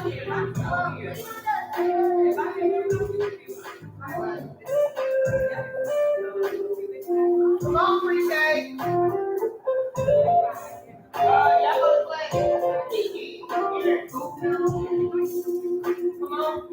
Come on, pre-K. Y'all go play. Kiki, here. Come on.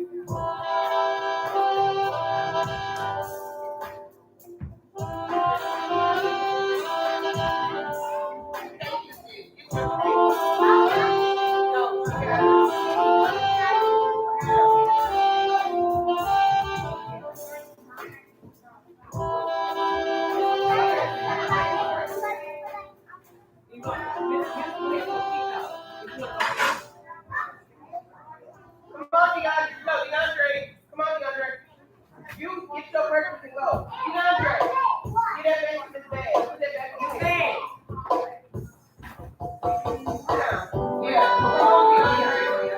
Come on, DeAndre. No, DeAndre. Come on, DeAndre. You get your breakfast and go. DeAndre, get that back in this bag. Put that back in the bag. Yeah. Come on, DeAndre.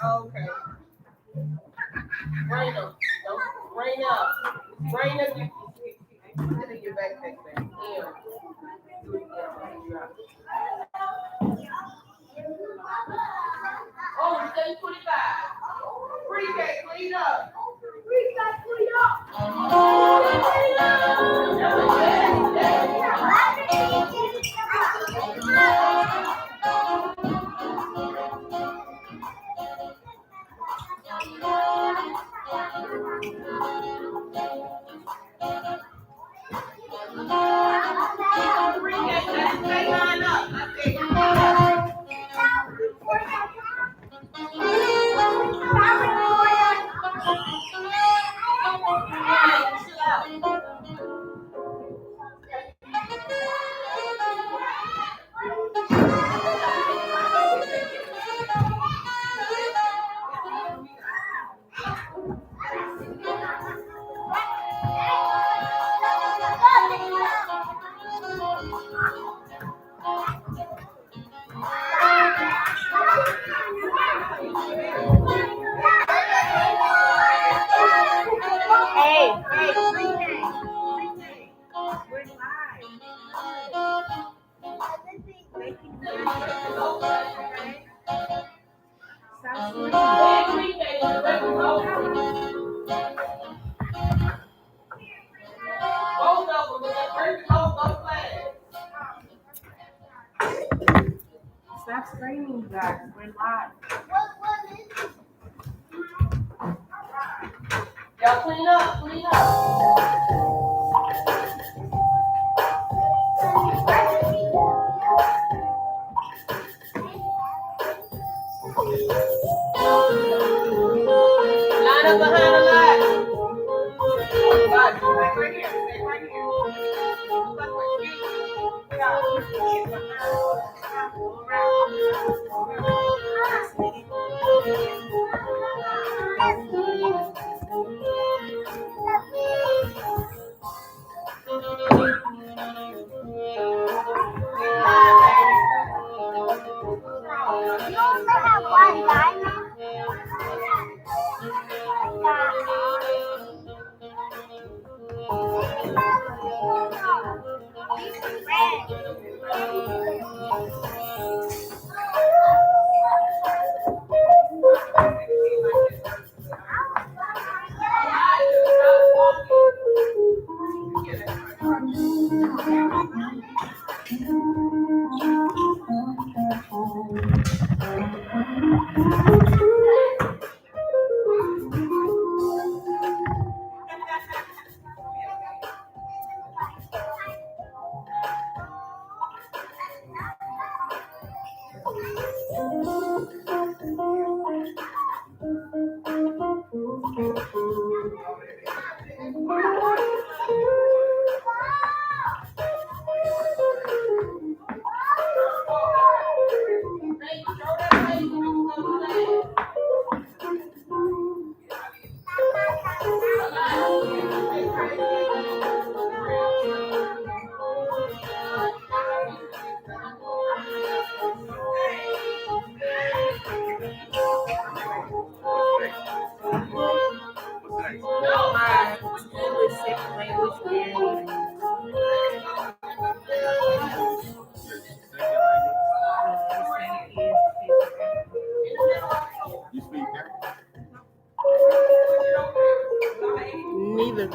Okay. Rain up. Rain up. Rain up. Put it in your backpack there. Yeah. Oh, 725. Pre-K, clean up. Pre-K, clean up. Pre-K, stay line up. I said, clean up. Chill out. Stop screaming, you guys. We're live. Y'all clean up, clean up. Line up behind the light. God, stay right here, stay right here. You also have one diamond. English second language barely. You speak that? Neither.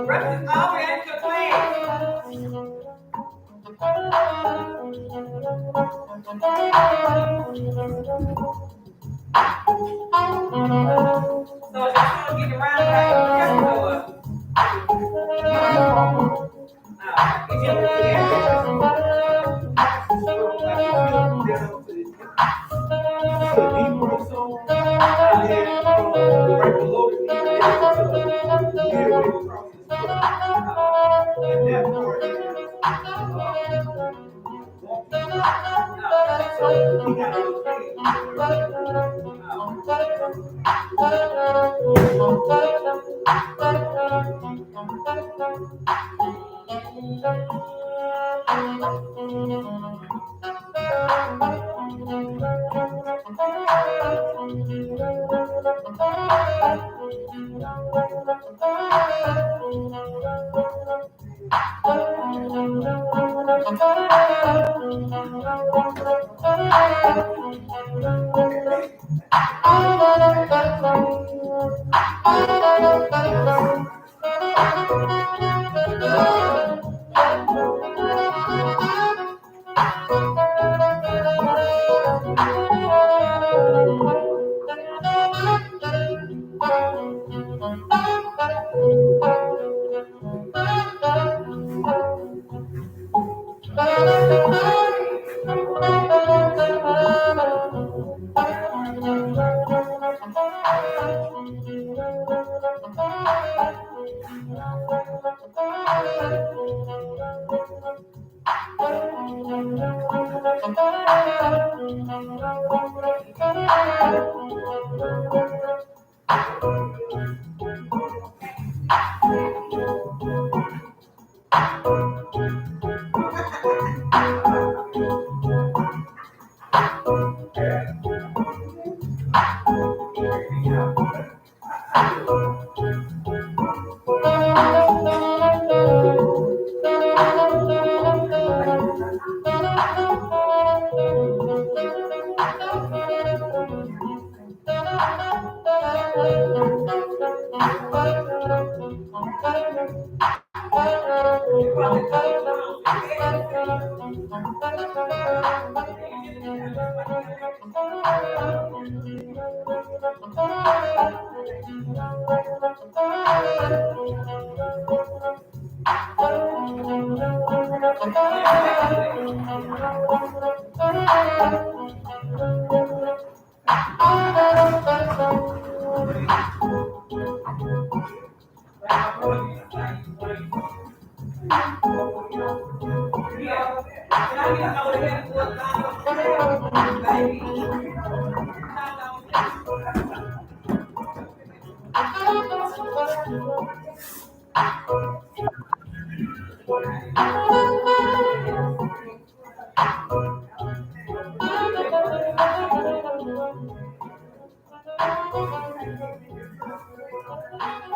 Breakfast always at your place. So if y'all get around like you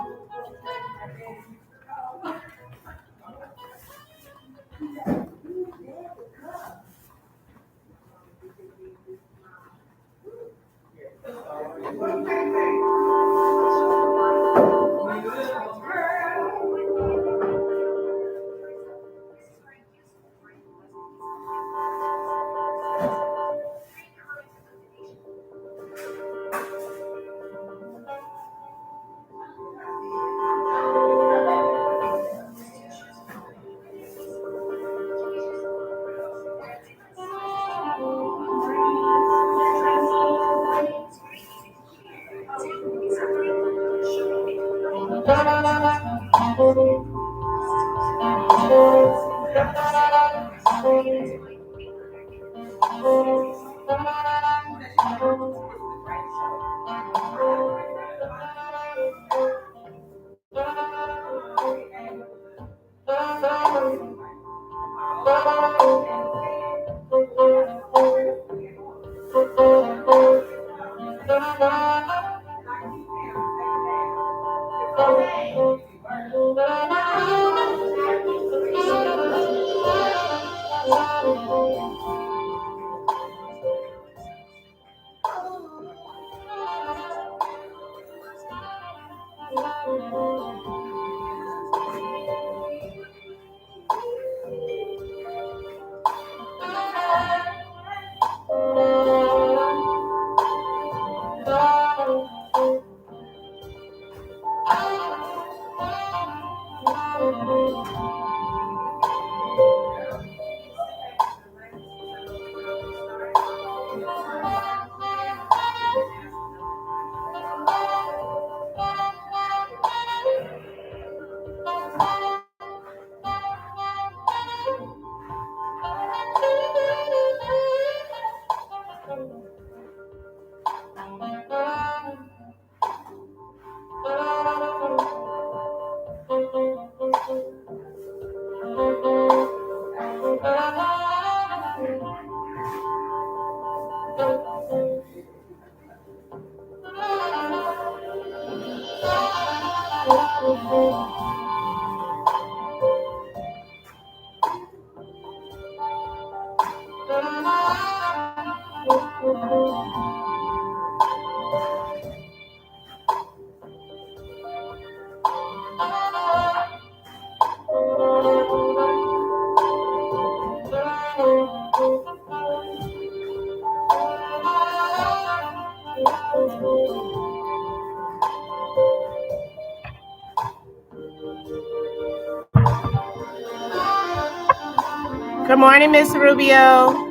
Good morning, Miss Rubio.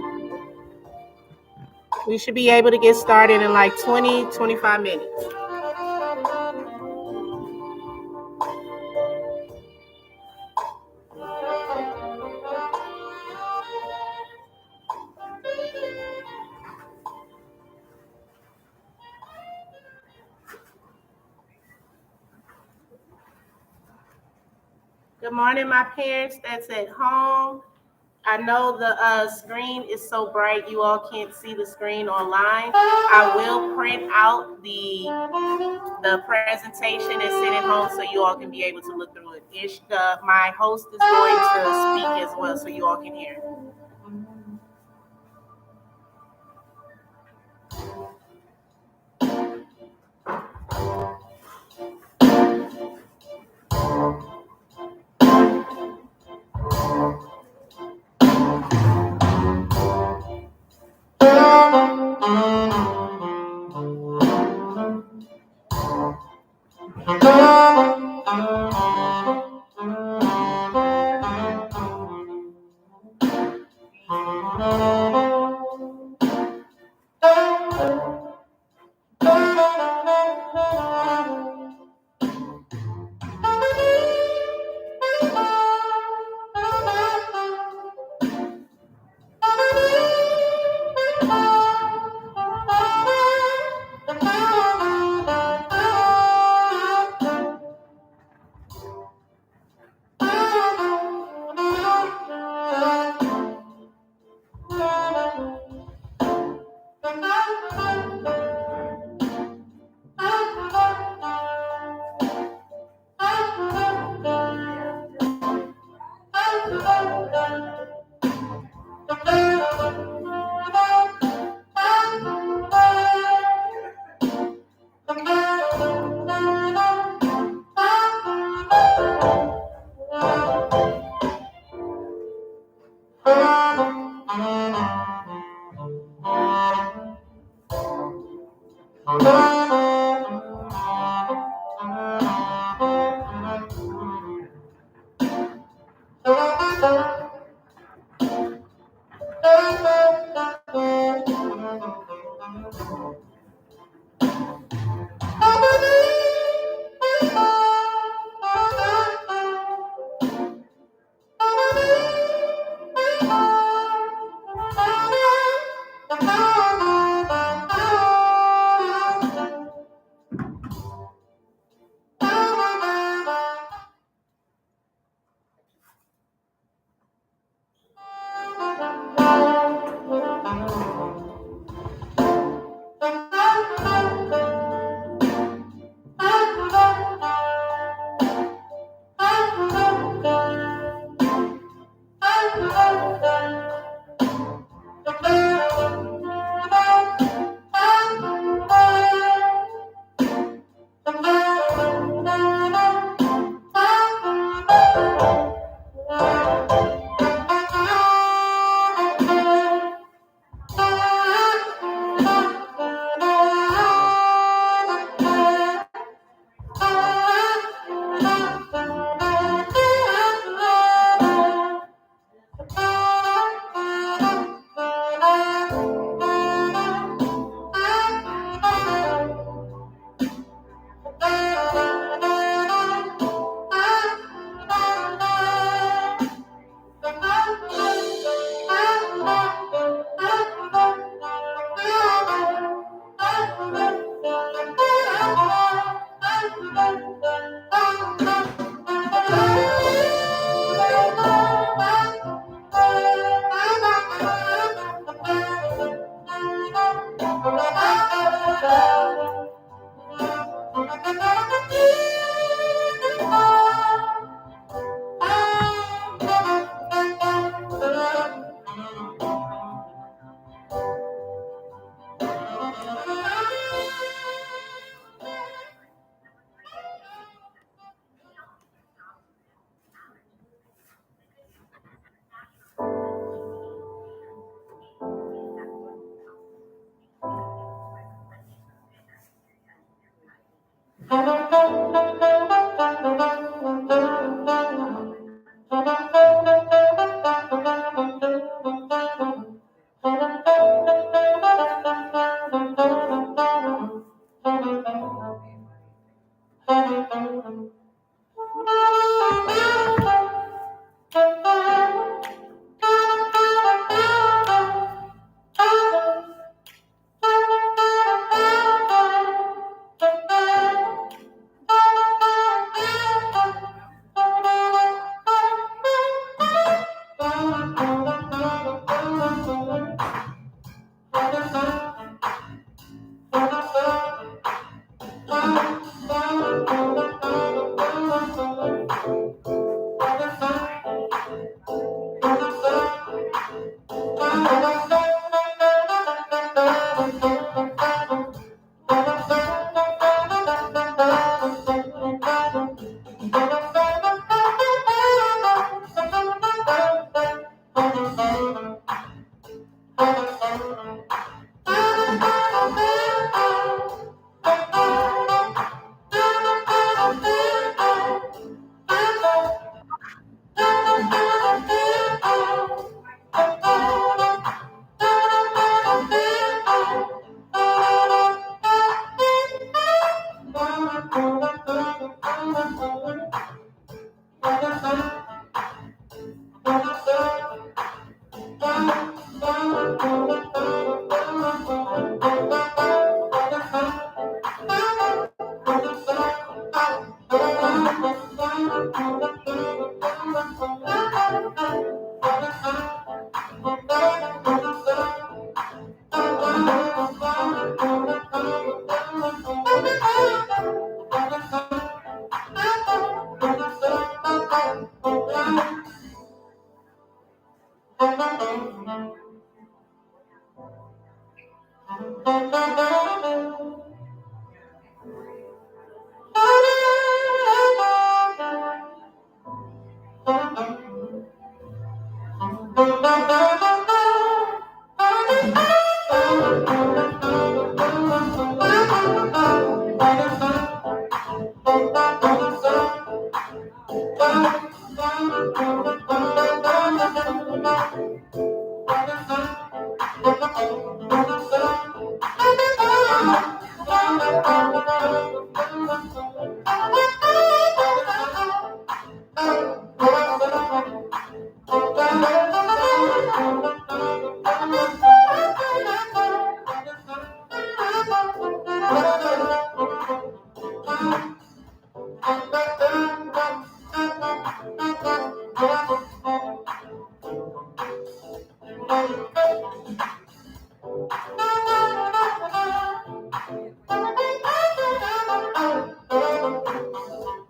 We should be able to get started in like 20-25 minutes. Good morning, my parents that's at home. I know the screen is so bright you all can't see the screen online. I will print out the presentation and send it home so you all can be able to look through it. My host is going to speak as well so you all can hear.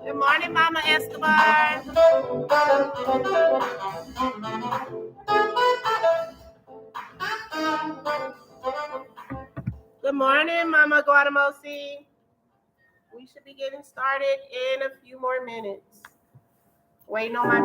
Good morning, Mama Escobar. Good morning, Mama Guadamosi. We should be getting started in a few more minutes. Waiting on my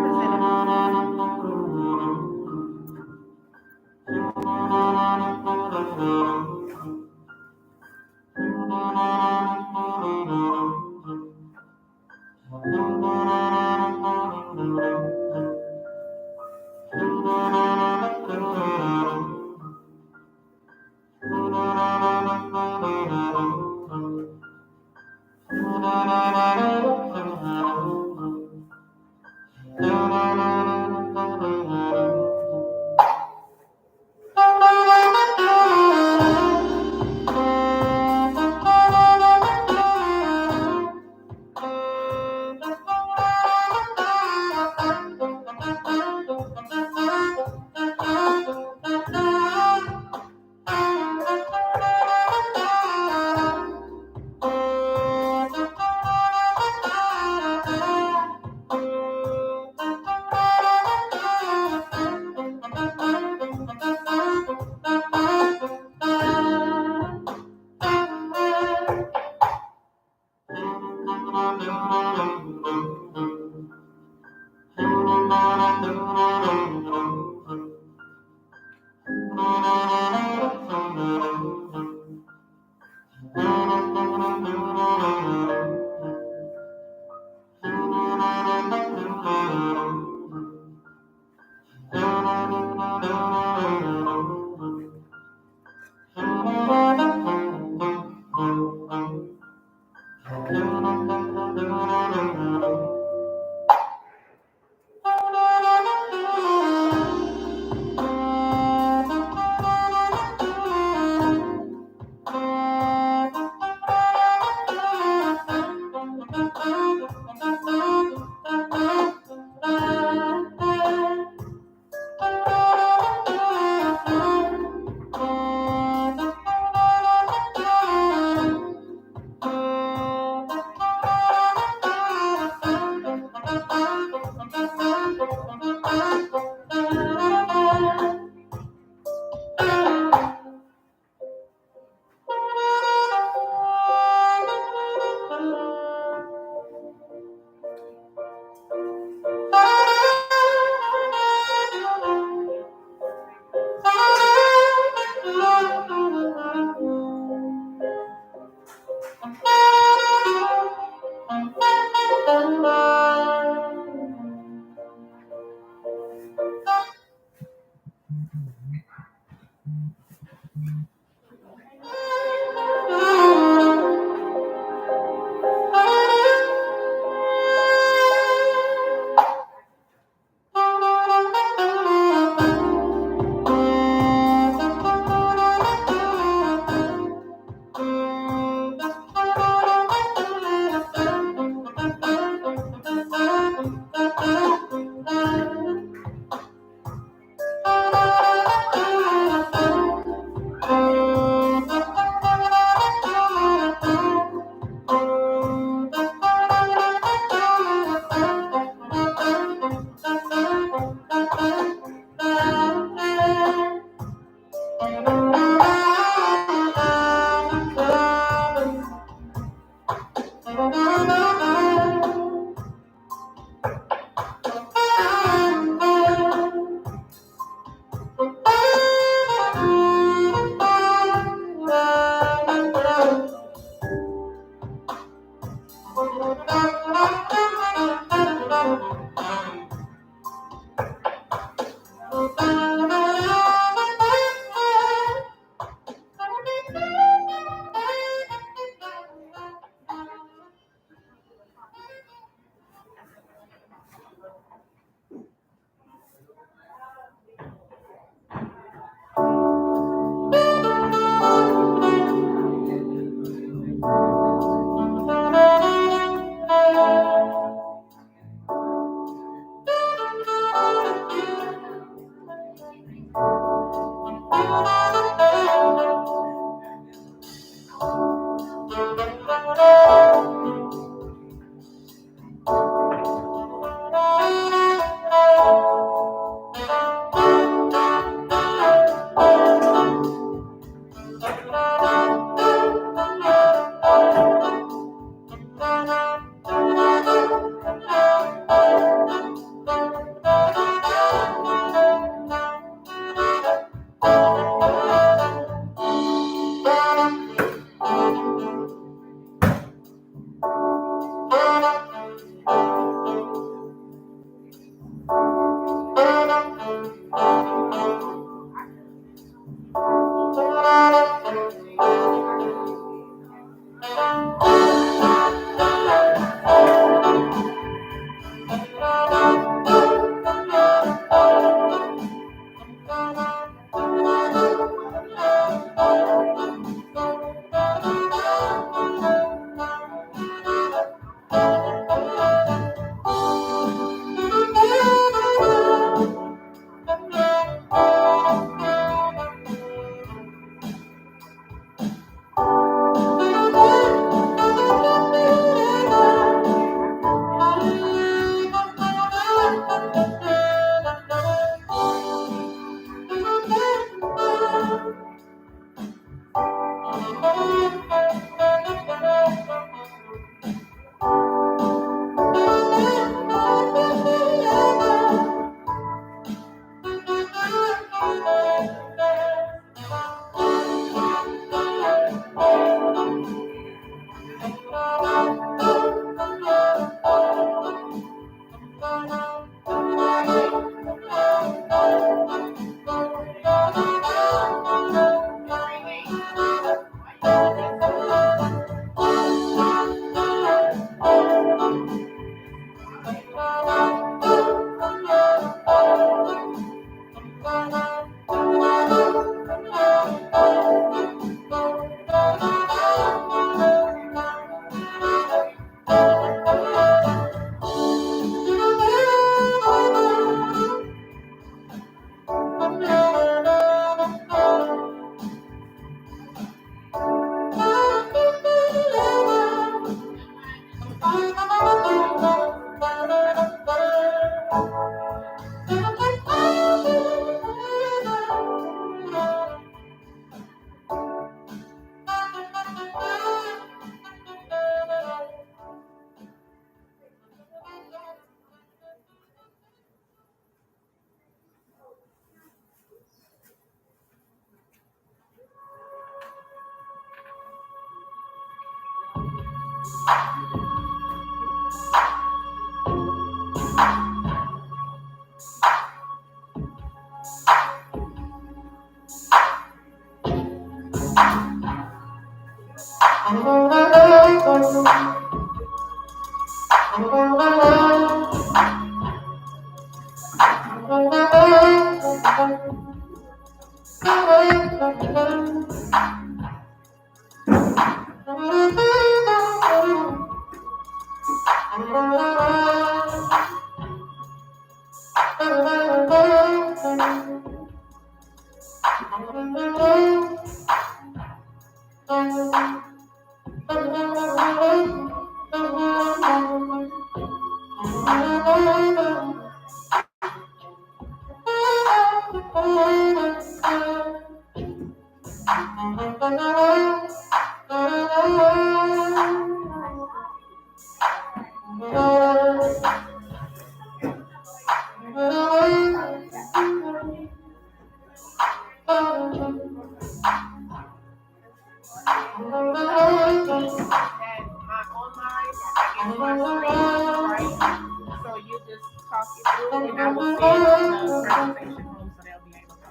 So you just talk it through, and I will send the presentation home so they'll be able to.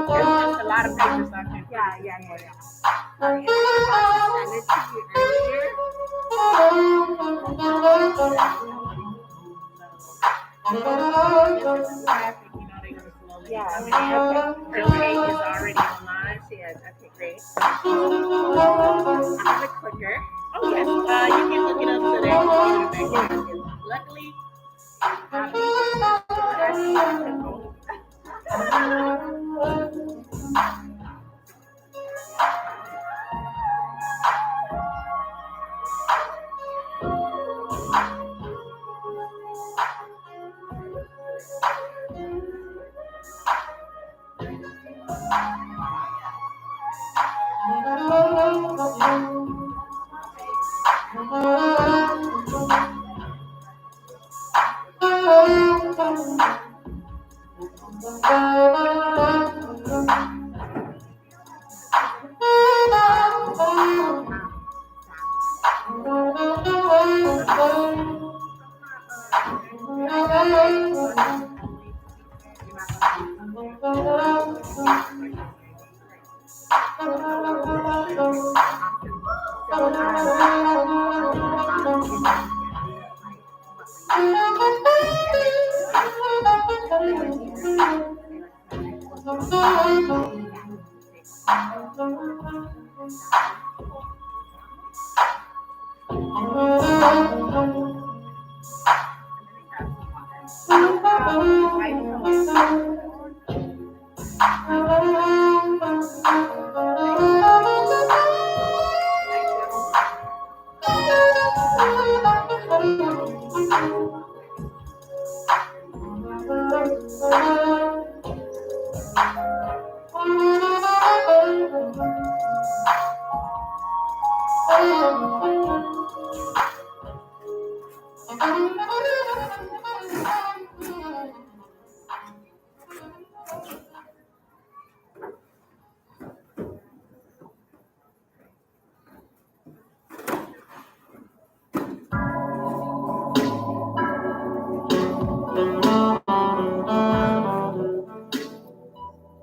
There's just a lot of papers I can. Yeah. And I forgot to send it to you earlier. Traffic, you know, they go slowly. Yeah. I mean, her page is already online. She is. Okay, great. I have a clicker. Oh yes, you can look it up to that computer back there. Luckily,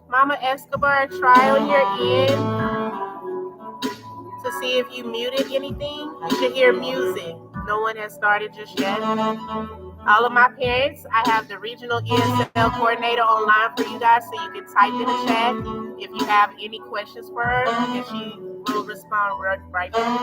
Mama Escobar, try on your end to see if you muted anything. You should hear music. No one has started just yet. All of my parents, I have the regional ESL coordinator online for you guys, so you can type in the chat if you have any questions for her, and she will respond right back.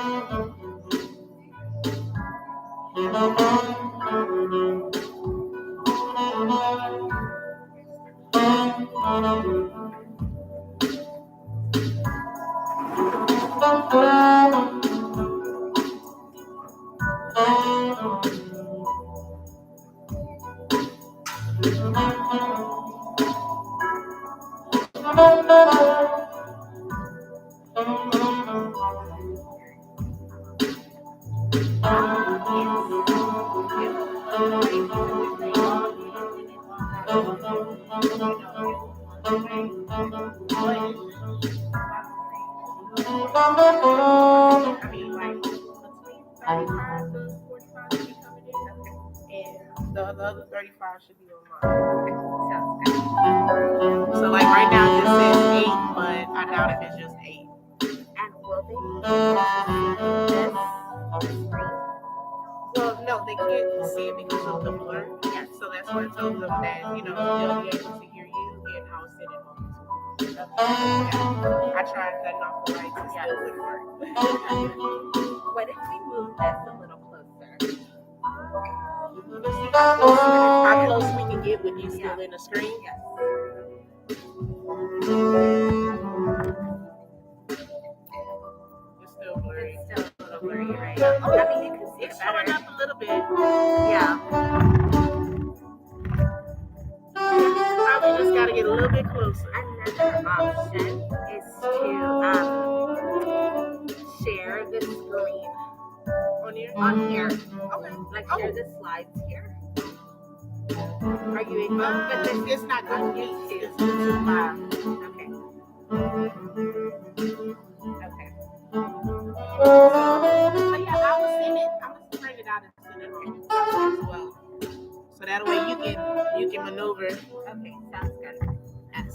I mean, like between 35 to 45 should be coming in, and the other 35 should be online. So like right now it just says 8, but I doubt if it's just 8. And will they this screen? Well, no, they can't see it because of the blur. Yeah, so that's why I told them that, you know, they'll be able to hear you and I'll send it home to you. I tried cutting off the lights and still wouldn't work. What if we move this a little closer? How close we can get with you still in the screen? Yes. It's still blurry. It's still a little blurry, right? Oh, I mean, you can see it's it better. showing up a little bit. Yeah. Probably just got to get a little bit closer. Another option is to share the screen On here? on here. Okay. Like share the slides here. Are you able? But it's not going to be YouTube. It's YouTube Live. Okay. Okay. So yeah, I will send it. I'm gonna print it out and send it as well. So that way you can maneuver. Okay, sounds good. Yes.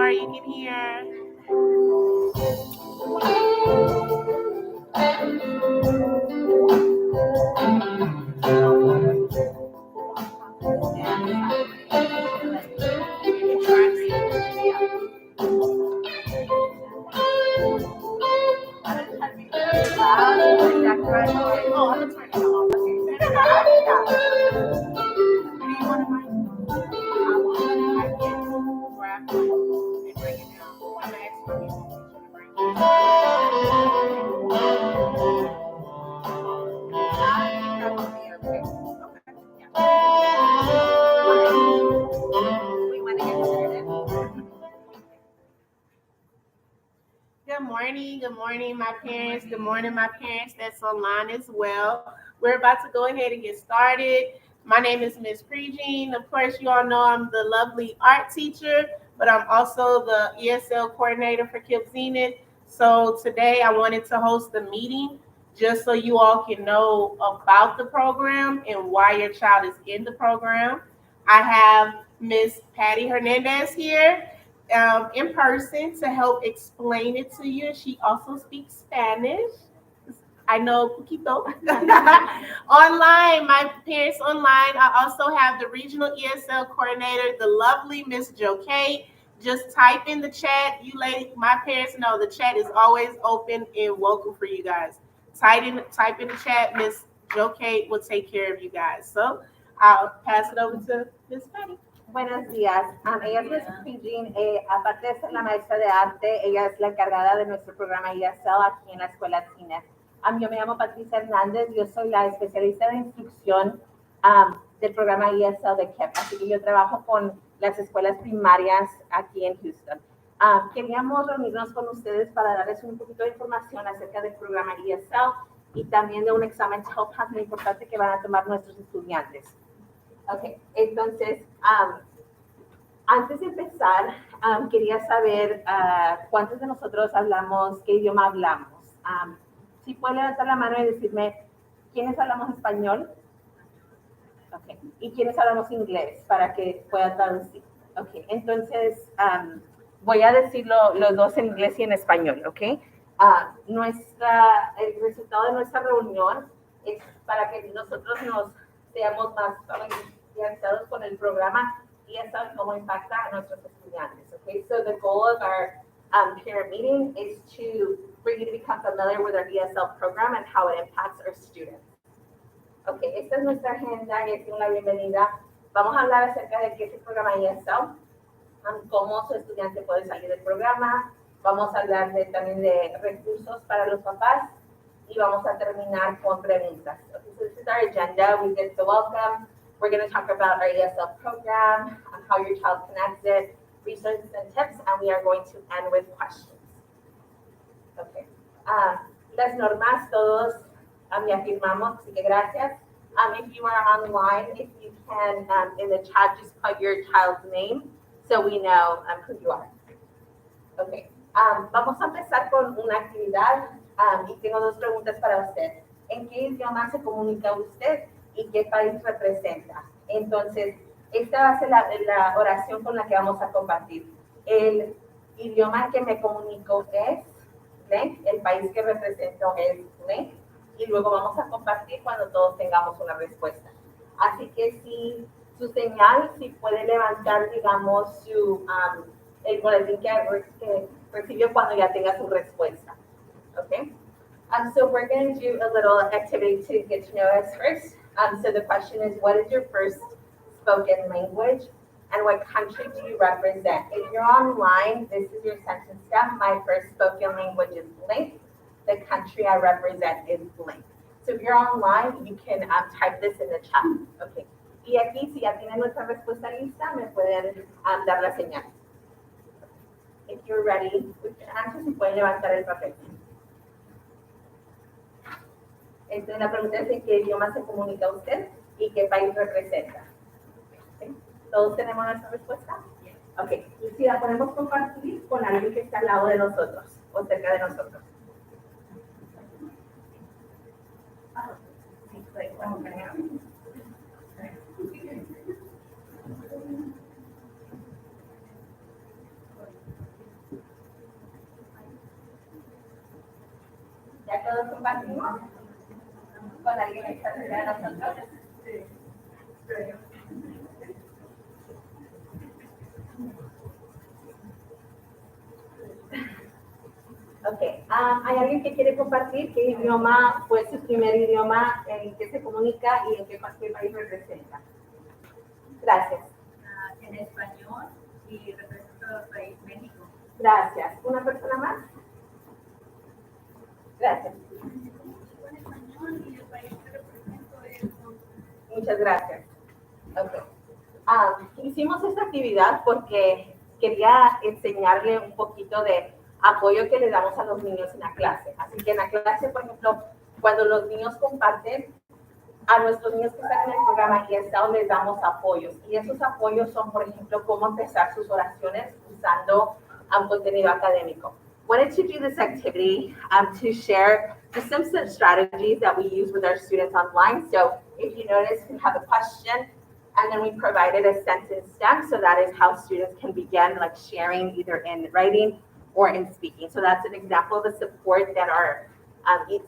more you can hear. Oh, I'm gonna turn it off. Do you want a mic? I can grab one and bring it down. I'm gonna ask my music teacher to bring it We want to get started. Good morning, my parents. Good morning, my parents that's online as well. We're about to go ahead and get started. My name is Miss Prejean. Of course, you all know I'm the lovely art teacher, but I'm also the ESL coordinator for KIPP Zenith. So today I wanted to host a meeting just so you all can know about the program and why your child is in the program. I have Miss Patty Hernandez here in person to help explain it to you. She also speaks Spanish. I know poquito. Online, my parents online. I also have the regional ESL coordinator, the lovely Miss Jo Kate. Just type in the chat. You ladies, my parents know the chat is always open and welcome for you guys. Type in the chat. Miss Jo Kate will take care of you guys. So I'll pass it over to Miss Patty. Buenos días. Ella es Miss Prejean. Aparte de ser la maestra de arte, ella es la encargada de nuestro programa ESL aquí en la Escuela Zenith. Yo me llamo Patricia Hernández. Yo soy la especialista de instrucción del programa ESL de KIPP. Así que yo trabajo con las escuelas primarias aquí en Houston. Queríamos reunirnos con ustedes para darles un poquito de información acerca del programa ESL y también de un examen TOEFL muy importante que van a tomar nuestros estudiantes. Ok, entonces, antes de empezar, quería saber cuántos de nosotros hablamos, qué idioma hablamos. Si pueden levantar la mano y decirme, ¿quiénes hablamos español? Ok, ¿y quiénes hablamos inglés para que pueda traducir? Ok, entonces, voy a decirlo los dos en inglés y en español, ¿ok? El resultado de nuestra reunión es para que nosotros nos seamos más familiarizados con el programa y eso cómo impacta a nuestros estudiantes. Okay, so the goal of our parent meeting is to bring you to become familiar with our ESL program and how it impacts our students. Okay, esta es nuestra agenda y es una bienvenida. Vamos a hablar acerca de qué es el programa ESL, cómo su estudiante puede salir del programa. Vamos a hablar también de recursos para los papás y vamos a terminar con preguntas. Okay, so this is our agenda. We did the welcome. We're going to talk about our ESL program, how your child connects it, resources and tips, and we are going to end with questions. Okay. Las normas todos ya firmamos, así que gracias. If you are online, if you can, in the chat, just put your child's name so we know who you are. Okay. Vamos a empezar con una actividad y tengo dos preguntas para usted. ¿En qué idioma se comunica usted y qué país representa? Entonces, esta va a ser la oración con la que vamos a compartir. El idioma que me comunico es blank, el país que represento es blank, y luego vamos a compartir cuando todos tengamos una respuesta. Así que si su señal, si puede levantar, digamos, el boletín que recibió cuando ya tenga su respuesta. Okay? So we're going to do a little activity to get to know us first. So the question is, what is your first spoken language and what country do you represent? If you're online, this is your sentence stem. My first spoken language is blank. The country I represent is blank. So if you're online, you can type this in the chat. Okay. Y aquí, si ya tienen nuestra respuesta lista, me pueden dar la señal. If you're ready with your answers, si pueden levantar el papel. Entonces, la pregunta es en qué idioma se comunica usted y qué país representa. ¿Okay? ¿Todos tenemos nuestra respuesta? Ok. Y si la podemos compartir con alguien que está al lado de nosotros o cerca de nosotros. Sí, compartimos con alguien que está cerca de nosotros. Ok, ¿hay alguien que quiere compartir qué idioma fue su primer idioma, en qué se comunica y en qué país representa? Gracias. En español y represento al país México. Gracias. ¿Una persona más? Gracias. En español y el país que represento es... Muchas gracias. Okay. Hicimos esta actividad porque quería enseñarle un poquito de apoyo que le damos a los niños en la clase. Así que en la clase, por ejemplo, cuando los niños comparten, a nuestros niños que están en el programa ESL les damos apoyos. Y esos apoyos son, por ejemplo, cómo empezar sus oraciones usando contenido académico. Wanted to do this activity to share just some strategies that we use with our students online. So if you notice, we have a question and then we provided a sentence stem. So that is how students can begin like sharing either in writing or in speaking. So that's an example of the support that our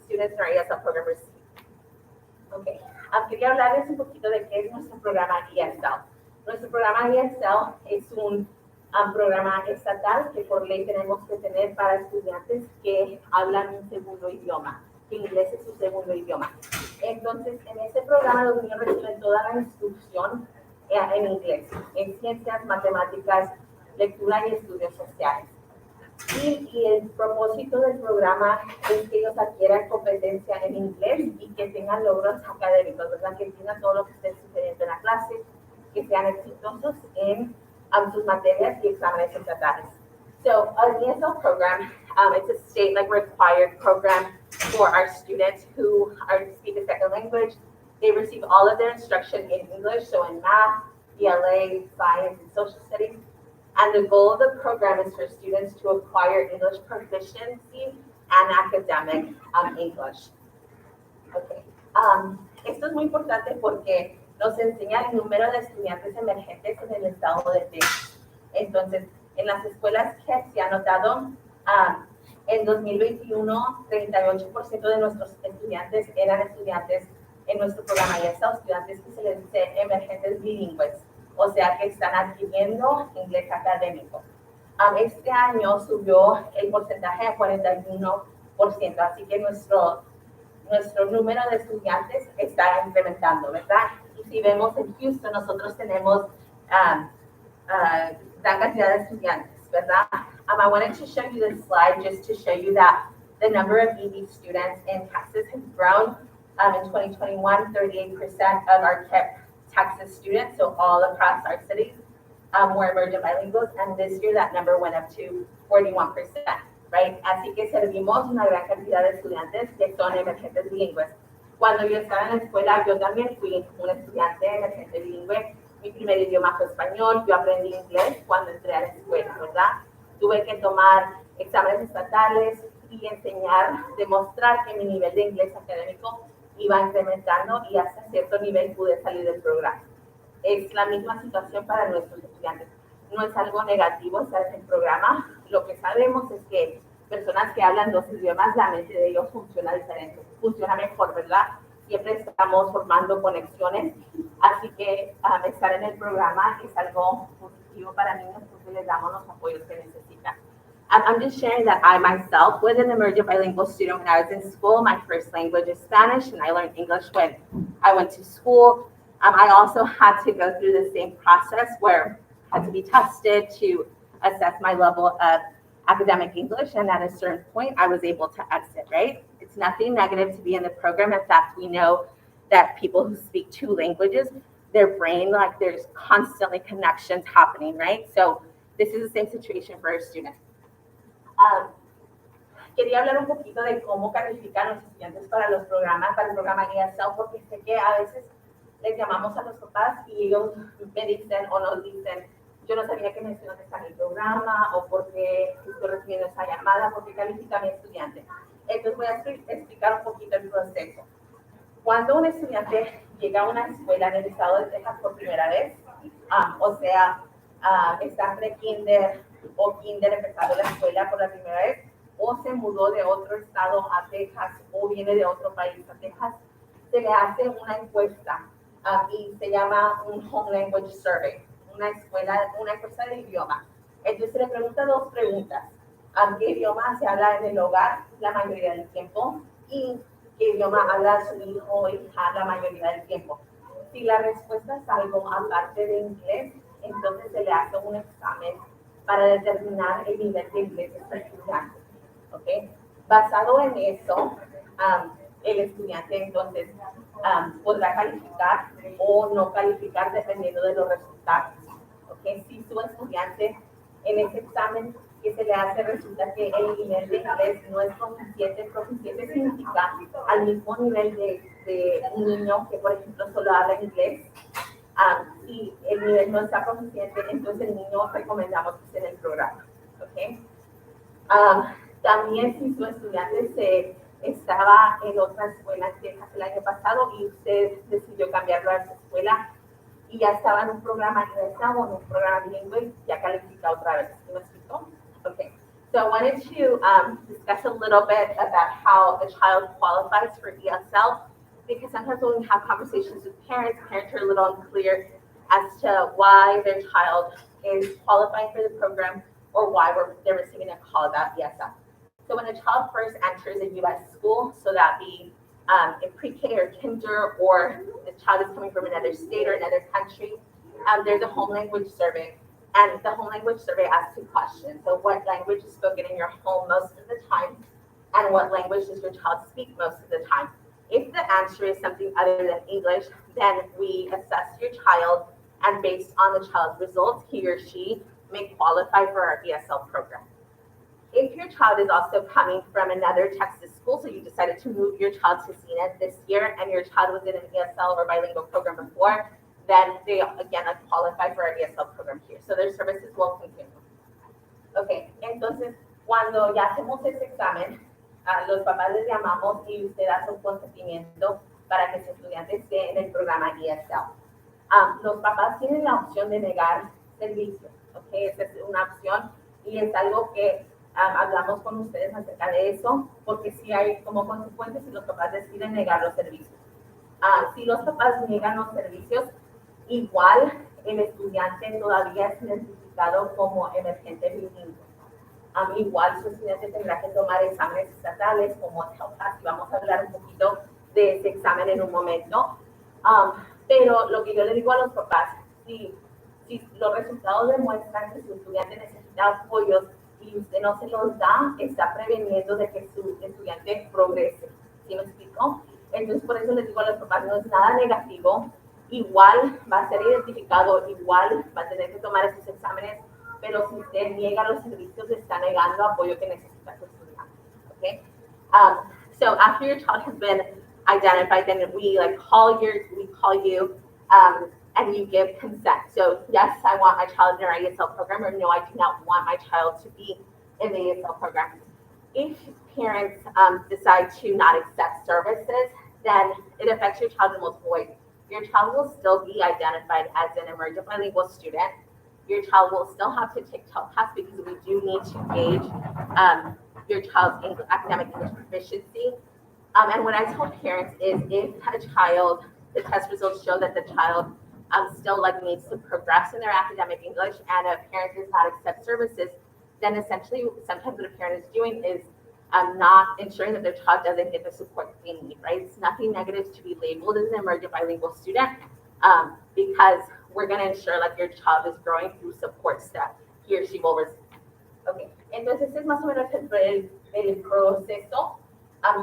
students in our ESL program receive. Okay. Quería hablarles un poquito de qué es nuestro programa ESL. Nuestro programa ESL es un programa estatal que por ley tenemos que tener para estudiantes que hablan un segundo idioma, que inglés es su segundo idioma. Entonces, en ese programa los niños reciben toda la instrucción en inglés, en ciencias, matemáticas, lectura y estudios sociales. Y el propósito del programa es que ellos adquieran competencia en inglés y que tengan logros académicos, ¿verdad? Que entiendan todo lo que esté sucediendo en la clase, que sean exitosos en sus materias y exámenes estatales. So, our ESL program, it's a state required program for our students who speak a second language. They receive all of their instruction in English, so in math, ELA, science, and social studies. And the goal of the program is for students to acquire English proficiency and academic English. Okay. Esto es muy importante porque nos enseña el número de estudiantes emergentes en el estado de Texas. Entonces, en las escuelas KIPP se ha notado, en 2021, 38% de nuestros estudiantes eran estudiantes en nuestro programa ESL, estudiantes que se les dice emergentes bilingües. O sea que están adquiriendo inglés académico. Este año subió el porcentaje a 41%, así que nuestro número de estudiantes está incrementando, ¿verdad? Y si vemos en Houston, nosotros tenemos gran cantidad de estudiantes, ¿verdad? I wanted to show you this slide just to show you that the number of ED students in Texas has grown. In 2021, 38% of our KIPP Texas students, so all across our cities, were emergent bilinguals, and this year that number went up to 41%, right? Así que servimos una gran cantidad de estudiantes que son emergentes bilingües. Cuando yo estaba en la escuela, yo también fui un estudiante emergente bilingüe. Mi primer idioma fue español, yo aprendí inglés cuando entré a la escuela, ¿verdad? Tuve que tomar exámenes estatales y enseñar, demostrar que mi nivel de inglés académico iba incrementando y hasta cierto nivel pude salir del programa. Es la misma situación para nuestros estudiantes. No es algo negativo estar en el programa. Lo que sabemos es que personas que hablan dos idiomas, la mente de ellos funciona diferente, funciona mejor, ¿verdad? Siempre estamos formando conexiones, así que estar en el programa es algo positivo para niños porque les damos los apoyos que necesitan. I'm just sharing that I myself was an emergent bilingual student when I was in school. My first language is Spanish, and I learned English when I went to school. I also had to go through the same process where I had to be tested to assess my level of academic English, and at a certain point, I was able to exit, right? It's nothing negative to be in the program. In fact, we know that people who speak two languages, their brain, there's constantly connections happening, right? So this is the same situation for our students. Quería hablar un poquito de cómo califican los estudiantes para el programa ESL, porque sé que a veces les llamamos a los papás y ellos me dicen o nos dicen, yo no sabía que mi estudiante está en el programa, o porque estoy recibiendo esa llamada, porque califica a mi estudiante. Entonces voy a explicar un poquito el proceso. Cuando un estudiante llega a una escuela en el estado de Texas por primera vez, o sea, está pre-kinder o kinder empezando la escuela por la primera vez, o se mudó de otro estado a Texas o viene de otro país a Texas, se le hace una encuesta y se llama un Home Language Survey, una encuesta de idioma. Entonces se le pregunta dos preguntas. ¿Qué idioma se habla en el hogar la mayoría del tiempo? ¿Y qué idioma habla su hijo o hija la mayoría del tiempo? Si la respuesta es algo aparte de inglés, entonces se le hace un examen para determinar el nivel de inglés de este estudiante. ¿Okay? Basado en eso, el estudiante entonces podrá calificar o no calificar dependiendo de los resultados. ¿Okay? Si su estudiante en ese examen que se le hace resulta que el nivel de inglés no es proficiente significa al mismo nivel de un niño que, por ejemplo, solo habla inglés. Si el nivel no está proficiente, entonces el niño recomendamos que esté en el programa. ¿Okay? También si su estudiante estaba en otra escuela en Texas el año pasado y usted decidió cambiarlo a esa escuela y ya estaba en un programa ESL o en un programa bilingüe, ya califica otra vez. ¿Sí me explico? Okay. So I wanted to discuss a little bit about how a child qualifies for ESL, because sometimes when we have conversations with parents are a little unclear as to why their child is qualifying for the program or why they're receiving a call about ESL. So when a child first enters a U.S. school, so that be in pre-K or kinder, or the child is coming from another state or another country, there's a home language survey. And the home language survey asks two questions. So what language is spoken in your home most of the time? And what language does your child speak most of the time? If the answer is something other than English, then we assess your child, and based on the child's results, he or she may qualify for our ESL program. If your child is also coming from another Texas school, so you decided to move your child to Zenith this year, and your child was in an ESL or bilingual program before, then they again qualify for our ESL program here. So their services will continue. Okay, entonces cuando ya hacemos ese examen, a los papás les llamamos y usted da su consentimiento para que su estudiante esté en el programa ESL. Los papás tienen la opción de negar servicios, okay, esa es una opción y es algo que hablamos con ustedes acerca de eso, porque si hay como consecuencias si los papás deciden negar los servicios. Si los papás niegan los servicios, igual el estudiante todavía es identificado como emergente bilingüe. Igual su estudiante tendrá que tomar exámenes estatales como el HELPAS, y vamos a hablar un poquito de ese examen en un momento. Pero lo que yo le digo a los papás, si los resultados demuestran que su estudiante necesita apoyos y usted no se los da, está preveniendo de que su estudiante progrese. ¿Sí me explico? Entonces, por eso les digo a los papás, no es nada negativo, igual va a ser identificado, igual va a tener que tomar esos exámenes, pero si usted niega los servicios, está negando apoyo que necesita su estudiante. Okay? So after your child has been identified, then we call you, and you give consent. So yes, I want my child in our ESL program, or no, I do not want my child to be in the ESL program. If parents decide to not accept services, then it affects your child in multiple ways. Your child will still be identified as an emergent bilingual student. Your child will still have to take TELPAS because we do need to gauge your child's academic English proficiency. And what I tell parents is if a child, the test results show that the child still needs to progress in their academic English and a parent does not accept services, then essentially sometimes what a parent is doing is not ensuring that their child doesn't get the support that they need, right? It's nothing negative to be labeled as an emergent bilingual student because we're going to ensure your child is growing through supports that he or she will receive. Okay, entonces es más o menos el proceso.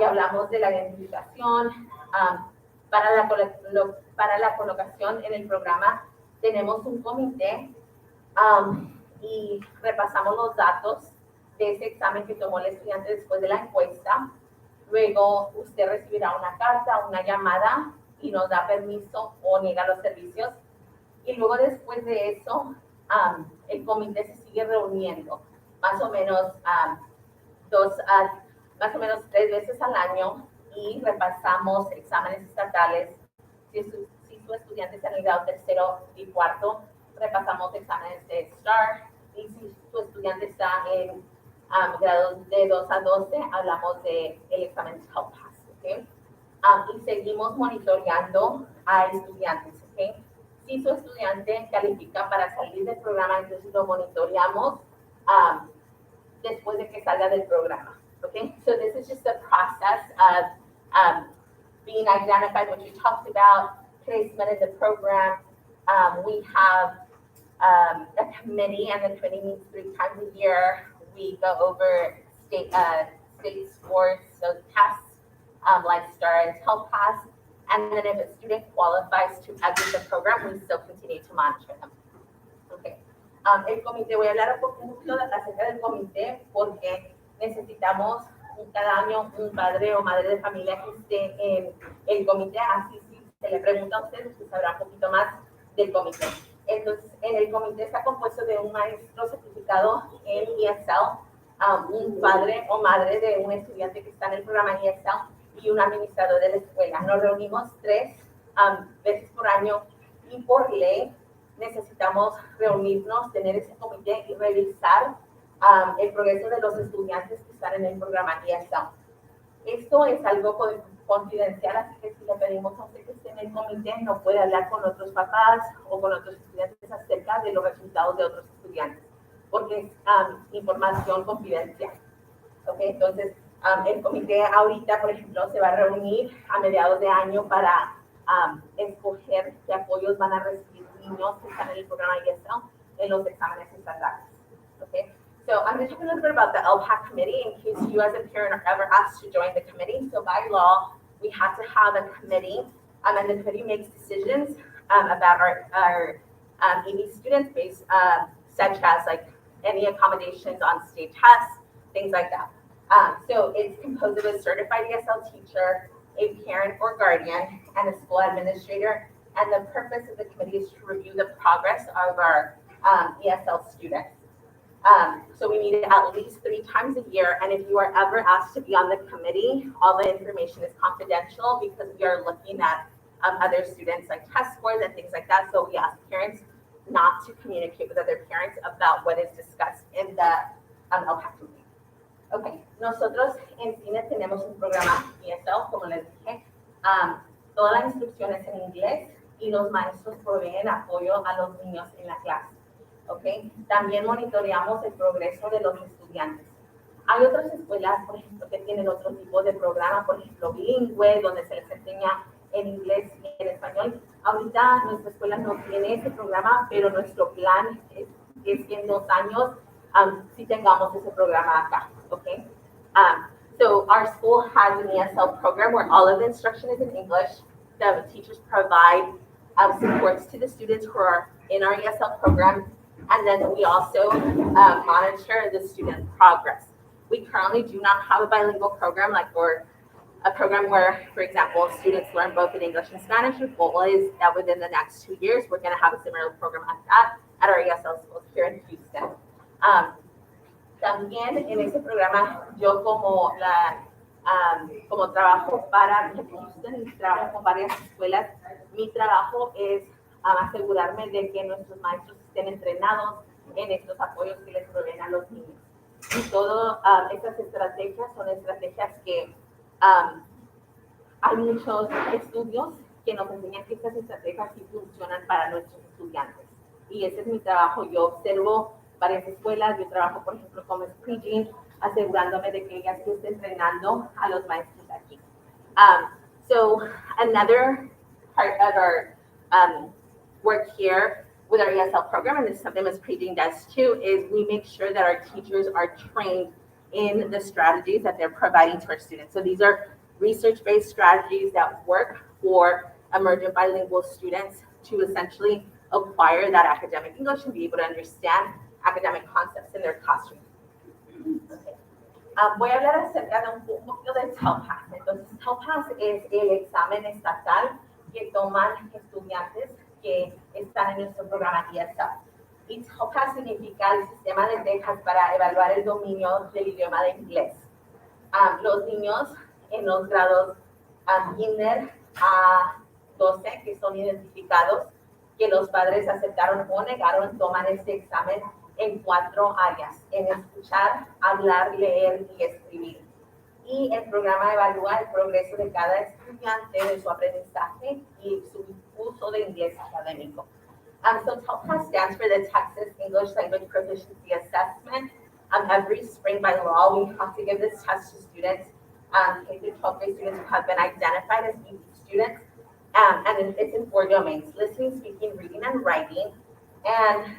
Ya hablamos de la identificación. Para la colocación en el programa tenemos un comité y repasamos los datos de ese examen que tomó el estudiante después de la encuesta. Luego usted recibirá una carta, una llamada y nos da permiso o niega los servicios. Y luego después de eso, el comité se sigue reuniendo más o menos 3 veces al año y repasamos exámenes estatales. Si su estudiante está en el grado tercero y cuarto, repasamos exámenes de STAR. Y si su estudiante está en grados de 2 a 12, hablamos del examen Health Pass, ¿ok? Y seguimos monitoreando a estudiantes, ¿ok? Si su estudiante califica para salir del programa, entonces lo monitoreamos después de que salga del programa, okay? So this is just the process of being identified, what you talked about, placement in the program. We have a committee, and the committee meets 3 times a year. We go over state sports, so tests, like STAR and TELPAS, and then if a student qualifies to exit the program, we still continue to monitor them. Okay. El comité, voy a hablar un poquito acerca del comité porque necesitamos cada año un padre o madre de familia que esté en el comité, así si se le pregunta a ustedes, usted sabrá un poquito más del comité. Entonces, en el comité está compuesto de un maestro certificado en ESL, un padre o madre de un estudiante que está en el programa ESL y un administrador de la escuela. Nos reunimos 3 veces por año y por ley necesitamos reunirnos, tener ese comité y revisar el progreso de los estudiantes que están en el programa ESL. Esto es algo confidencial, así que si le pedimos a usted que esté en el comité, no puede hablar con otros papás o con otros estudiantes acerca de los resultados de otros estudiantes, porque es información confidencial. Okay, entonces, el comité ahorita, por ejemplo, se va a reunir a mediados de año para escoger qué apoyos van a recibir niños que están en el programa ESL en los exámenes estatales. Okay? So I'm going to talk a little bit about the LPAC committee in case you as a parent are ever asked to join the committee. So by law, we have to have a committee, and the committee makes decisions about our EB students based, such as like any accommodations on state tests, things like that. So it's composed of a certified ESL teacher, a parent or guardian, and a school administrator. And the purpose of the committee is to review the progress of our ESL students. So we meet at least 3 times a year, and if you are ever asked to be on the committee, all the information is confidential because we are looking at other students like test scores and things like that. So we ask parents not to communicate with other parents about what is discussed in the LPAC committee. Ok, nosotros en cine tenemos un programa ESL, como les dije, toda la instrucción es en inglés y los maestros proveen apoyo a los niños en la clase. Okay. También monitoreamos el progreso de los estudiantes. Hay otras escuelas, por ejemplo, que tienen otro tipo de programa, por ejemplo, bilingüe, donde se les enseña en inglés y en español. Ahorita nuestra escuela no tiene ese programa, pero nuestro plan es que en 2 años sí tengamos ese programa acá. Okay. So our school has an ESL program where all of the instruction is in English. The teachers provide supports to the students who are in our ESL program. And then we also monitor the student progress. We currently do not have a bilingual program, like for a program where, for example, students learn both in English and Spanish. The goal is that within the next 2 years, we're going to have a similar program like that at our ESL schools here in Houston. También en ese programa, yo como trabajo para Houston y trabajo con varias escuelas, mi trabajo es asegurarme de que nuestros maestros estén entrenados en estos apoyos que les proveen a los niños. Y todas estas estrategias son estrategias que hay muchos estudios que nos enseñan que estas estrategias sí funcionan para nuestros estudiantes. Y ese es mi trabajo. Yo observo varias escuelas, yo trabajo, por ejemplo, como Preaching, asegurándome de que ellas estén entrenando a los maestros aquí. So another part of our work here with our ESL program, and this is something Ms. Preaching does too, is we make sure that our teachers are trained in the strategies that they're providing to our students. So these are research-based strategies that work for emergent bilingual students to essentially acquire that academic English and be able to understand academic concepts in their classroom. Okay. Voy a hablar acerca de un poquito del TELPAS. Entonces, TELPAS es el examen estatal que toman estudiantes que están en nuestro programa ESL. Y TELPAS significa el sistema de Texas para evaluar el dominio del idioma de inglés. Los niños en los grados kinder a 12 que son identificados, que los padres aceptaron o negaron, toman este examen en 4 áreas, en escuchar, hablar, leer y escribir. Y el programa evalúa el progreso de cada estudiante, de su aprendizaje y su uso de inglés académico. So TELPAS stands for the Texas English Language Proficiency Assessment. Every spring by law, we have to give this test to students, K through 12th grade students who have been identified as EB students. And it's in 4 domains: listening, speaking, reading, and writing. And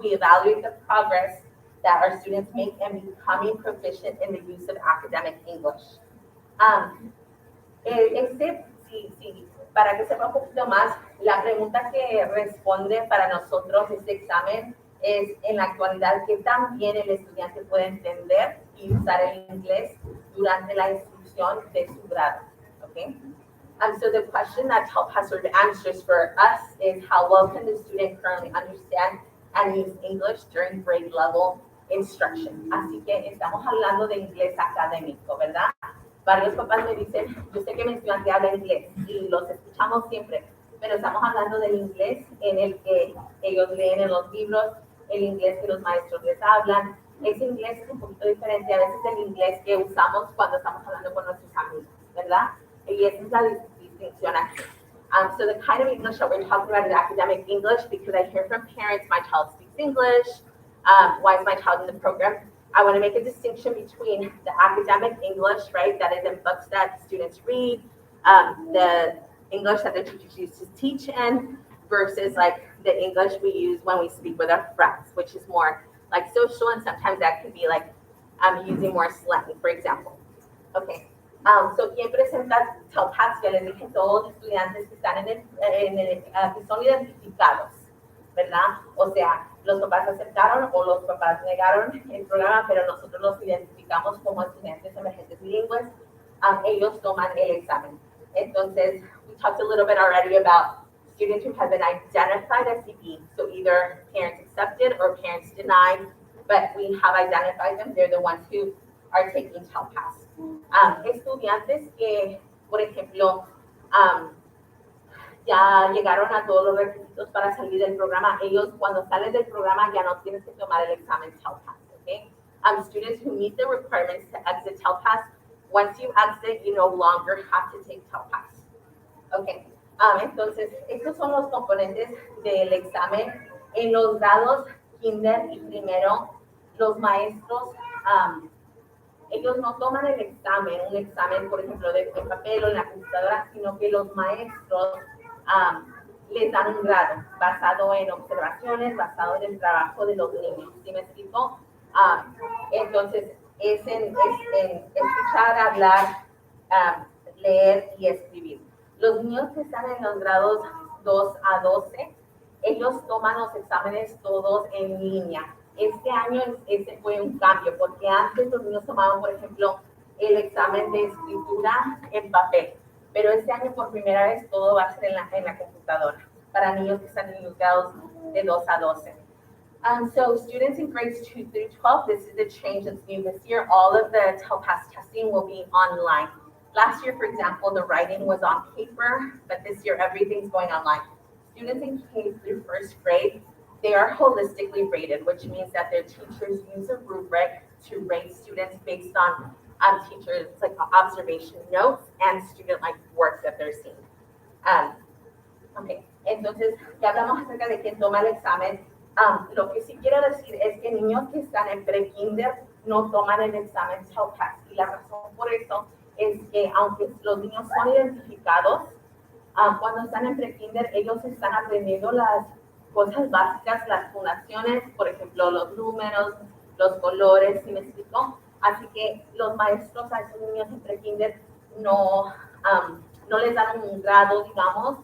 we evaluate the progress that our students make in becoming proficient in the use of academic English. Para que sepa un poquito más, la pregunta que responde para nosotros este examen es, en la actualidad, ¿qué tan bien el estudiante puede entender y usar el inglés durante la instrucción de su grado? Okay? So the question that TELPAS sort of answers for us is, how well can the student currently understand and use English during grade level instruction? Así que estamos hablando de inglés académico, ¿verdad? Varios papás me dicen, yo sé que mi estudiante habla inglés y los escuchamos siempre, pero estamos hablando del inglés en el que ellos leen en los libros, el inglés que los maestros les hablan. Ese inglés es un poquito diferente a veces del inglés que usamos cuando estamos hablando con nuestros amigos, ¿verdad? Y esa es la distinción aquí. So the kind of English that we're talking about is academic English, because I hear from parents, my child speaks English. Why is my child in the program? I want to make a distinction between the academic English, right, that is in books that students read, the English that the teachers use to teach in, versus like the English we use when we speak with our friends, which is more like social, and sometimes that could be like using more slang, for example. Okay. So, ¿quién presenta TELPAS? Ya les dije, todos los estudiantes que están que son identificados, ¿verdad? O sea, los papás aceptaron o los papás negaron el programa, pero nosotros los identificamos como estudiantes emergentes bilingües. Ellos toman el examen. Entonces, we talked a little bit already about students who have been identified as CP. So either parents accepted or parents denied, but we have identified them. They're the ones who are taking TELPAS. Estudiantes que, por ejemplo, ya llegaron a todos los requisitos para salir del programa. Ellos, cuando salen del programa, ya no tienes que tomar el examen TELPAS, okay? Students who meet the requirements to exit TELPAS, once you exit, you no longer have to take TELPAS. Okay. Entonces, estos son los componentes del examen. En los grados kinder y primero, los maestros, ellos no toman el examen, un examen, por ejemplo, de papel o en la computadora, sino que los maestros les dan un grado basado en observaciones, basado en el trabajo de los niños. ¿Sí me explico? Entonces, es en escuchar, hablar, leer y escribir. Los niños que están en los grados 2 a 12, ellos toman los exámenes todos en línea. Este año ese fue un cambio, porque antes los niños tomaban, por ejemplo, el examen de escritura en papel, pero este año por primera vez todo va a ser en la computadora, para niños que están en los grados de 2 a 12. So students in grades 2 through 12, this is the change that's new this year. All of the TELPAS testing will be online. Last year, for example, the writing was on paper, but this year everything's going online. Students in K through first grade, they are holistically rated, which means that their teachers use a rubric to rate students based on teachers' like observation notes and student-like work that they're seeing. Okay, entonces ya hablamos acerca de quién toma el examen. Lo que sí quiero decir es que niños que están en pre-kinder no toman el examen TELPAS, y la razón por eso es que aunque los niños son identificados, cuando están en pre-kinder ellos están aprendiendo las cosas básicas, las fundaciones, por ejemplo, los números, los colores, ¿sí me explico? Así que los maestros a esos niños en pre-kinder no les dan un grado, digamos,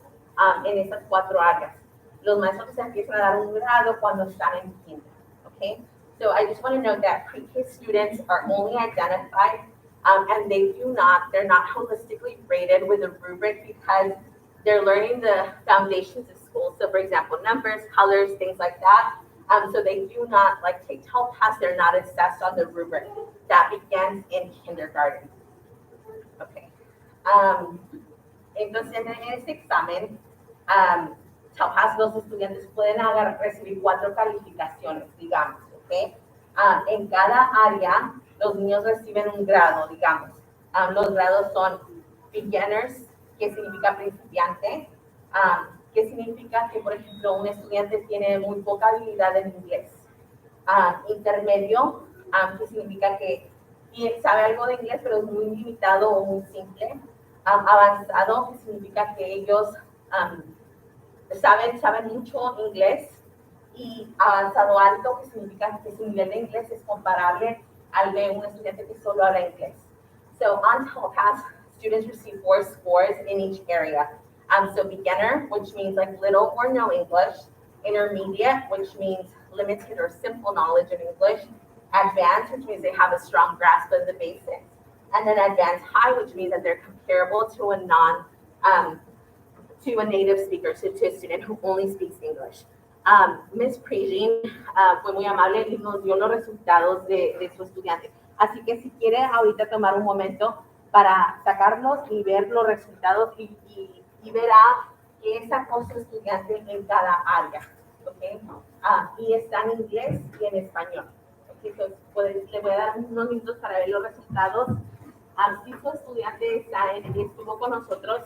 en esas 4 áreas. Los maestros se empiezan a dar un grado cuando están en kinder, okay? So I just want to note that pre-K students are only identified and they're not holistically rated with a rubric because they're learning the foundations of school. So for example, numbers, colors, things like that. So they do not like take TELPAS, they're not assessed on the rubric. That begins in kindergarten. Okay. Entonces en este examen, capaz los estudiantes pueden recibir 4 calificaciones, digamos, ¿ok? En cada área, los niños reciben un grado, digamos. Los grados son beginners, que significa principiante, que significa que, por ejemplo, un estudiante tiene muy poca habilidad en inglés. Intermedio, que significa que sabe algo de inglés, pero es muy limitado o muy simple. Avanzado, que significa que ellos saben mucho inglés. Y avanzado alto, que significa que su nivel de inglés es comparable al de un estudiante que solo habla inglés. So on TOEFL, students receive 4 scores in each area. So beginner, which means like little or no English. Intermediate, which means limited or simple knowledge of English. Advanced, which means they have a strong grasp of the basics. And then advanced high, which means that they're comparable to a native speaker, so to a student who only speaks English. Ms. Prejin fue muy amable y nos dio los resultados de su estudiante. Así que si quiere ahorita tomar un momento para sacarlos y ver los resultados y verá qué sacó su estudiante en cada área. ¿Okay? Y está en inglés y en español. Okay, so, le voy a dar unos minutos para ver los resultados. Si su estudiante estuvo con nosotros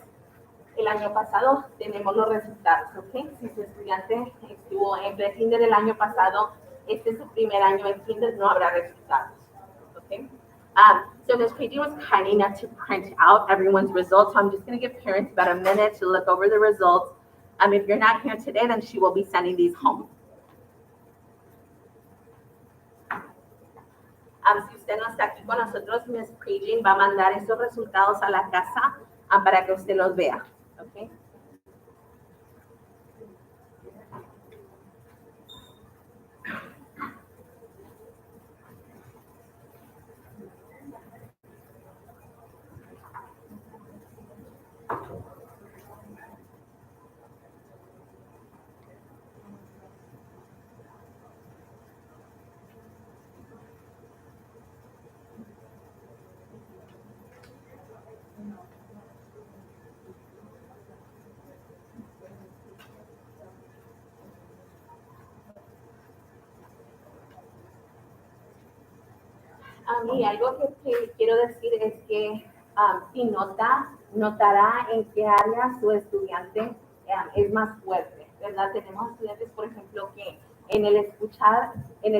el año pasado, tenemos los resultados, ¿ok? Si su estudiante estuvo en pre-kinder el año pasado, este es su primer año en kinder, no habrá resultados, ¿ok? So Ms. Pagey was kind enough to print out everyone's results, so I'm just going to give parents about a minute to look over the results. If you're not here today, then she will be sending these home. Si usted no está aquí con nosotros, Ms. Pagey va a mandar esos resultados a la casa para que usted los vea. Okay. Y algo que quiero decir es que si notará en qué área su estudiante es más fuerte, ¿verdad? Tenemos estudiantes, por ejemplo, que en el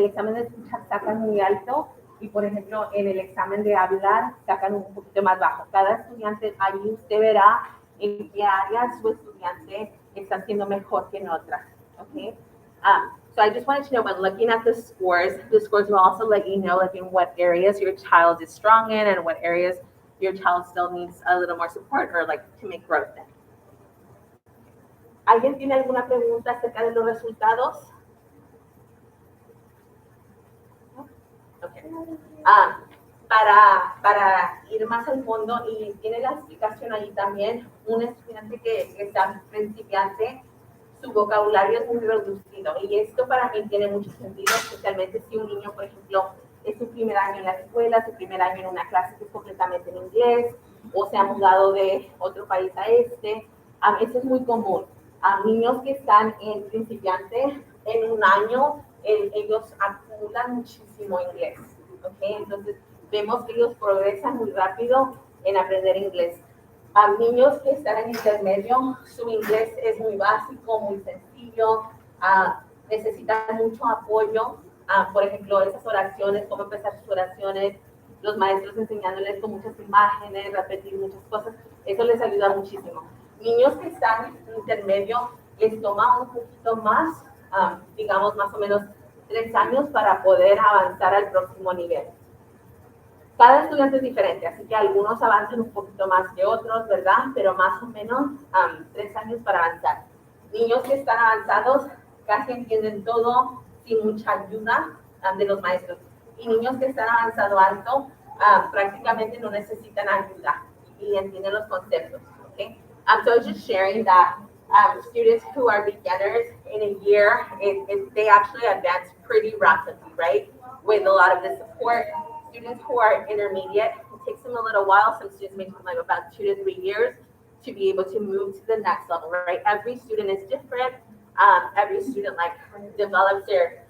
examen de escuchar sacan muy alto y, por ejemplo, en el examen de hablar sacan un poquito más bajo. Cada estudiante, ahí usted verá en qué área su estudiante está haciendo mejor que en otras, ¿ok? So I just wanted to know, when looking at the scores will also let you know like in what areas your child is strong in and what areas your child still needs a little more support or like to make growth in. ¿Alguien tiene alguna pregunta acerca de los resultados? Okay. Para ir más al fondo, y tiene la explicación ahí también, un estudiante que está principiante, su vocabulario es muy reducido, y esto para mí tiene mucho sentido, especialmente si un niño, por ejemplo, es su primer año en la escuela, su primer año en una clase que es completamente en inglés, o se ha mudado de otro país a este. Eso es muy común. Niños que están en principiante, en un año, ellos acumulan muchísimo inglés, ¿ok? Entonces, vemos que ellos progresan muy rápido en aprender inglés. Niños que están en intermedio, su inglés es muy básico, muy sencillo, necesitan mucho apoyo. Por ejemplo, esas oraciones, cómo empezar sus oraciones, los maestros enseñándoles con muchas imágenes, repetir muchas cosas, eso les ayuda muchísimo. Niños que están en intermedio, les toma un poquito más, digamos más o menos 3 años para poder avanzar al próximo nivel. Cada estudiante es diferente, así que algunos avanzan un poquito más que otros, ¿verdad? Pero más o menos 3 años para avanzar. Niños que están avanzados casi entienden todo sin mucha ayuda de los maestros. Y niños que están avanzado alto prácticamente no necesitan ayuda y entienden los conceptos, ¿ok? So I was just sharing that students who are beginners in a year, they actually advance pretty rapidly, right? With a lot of the support. Students who are intermediate, it takes them a little while. Some students may take like about 2 to 3 years to be able to move to the next level, right? Every student is different. Every student like develops their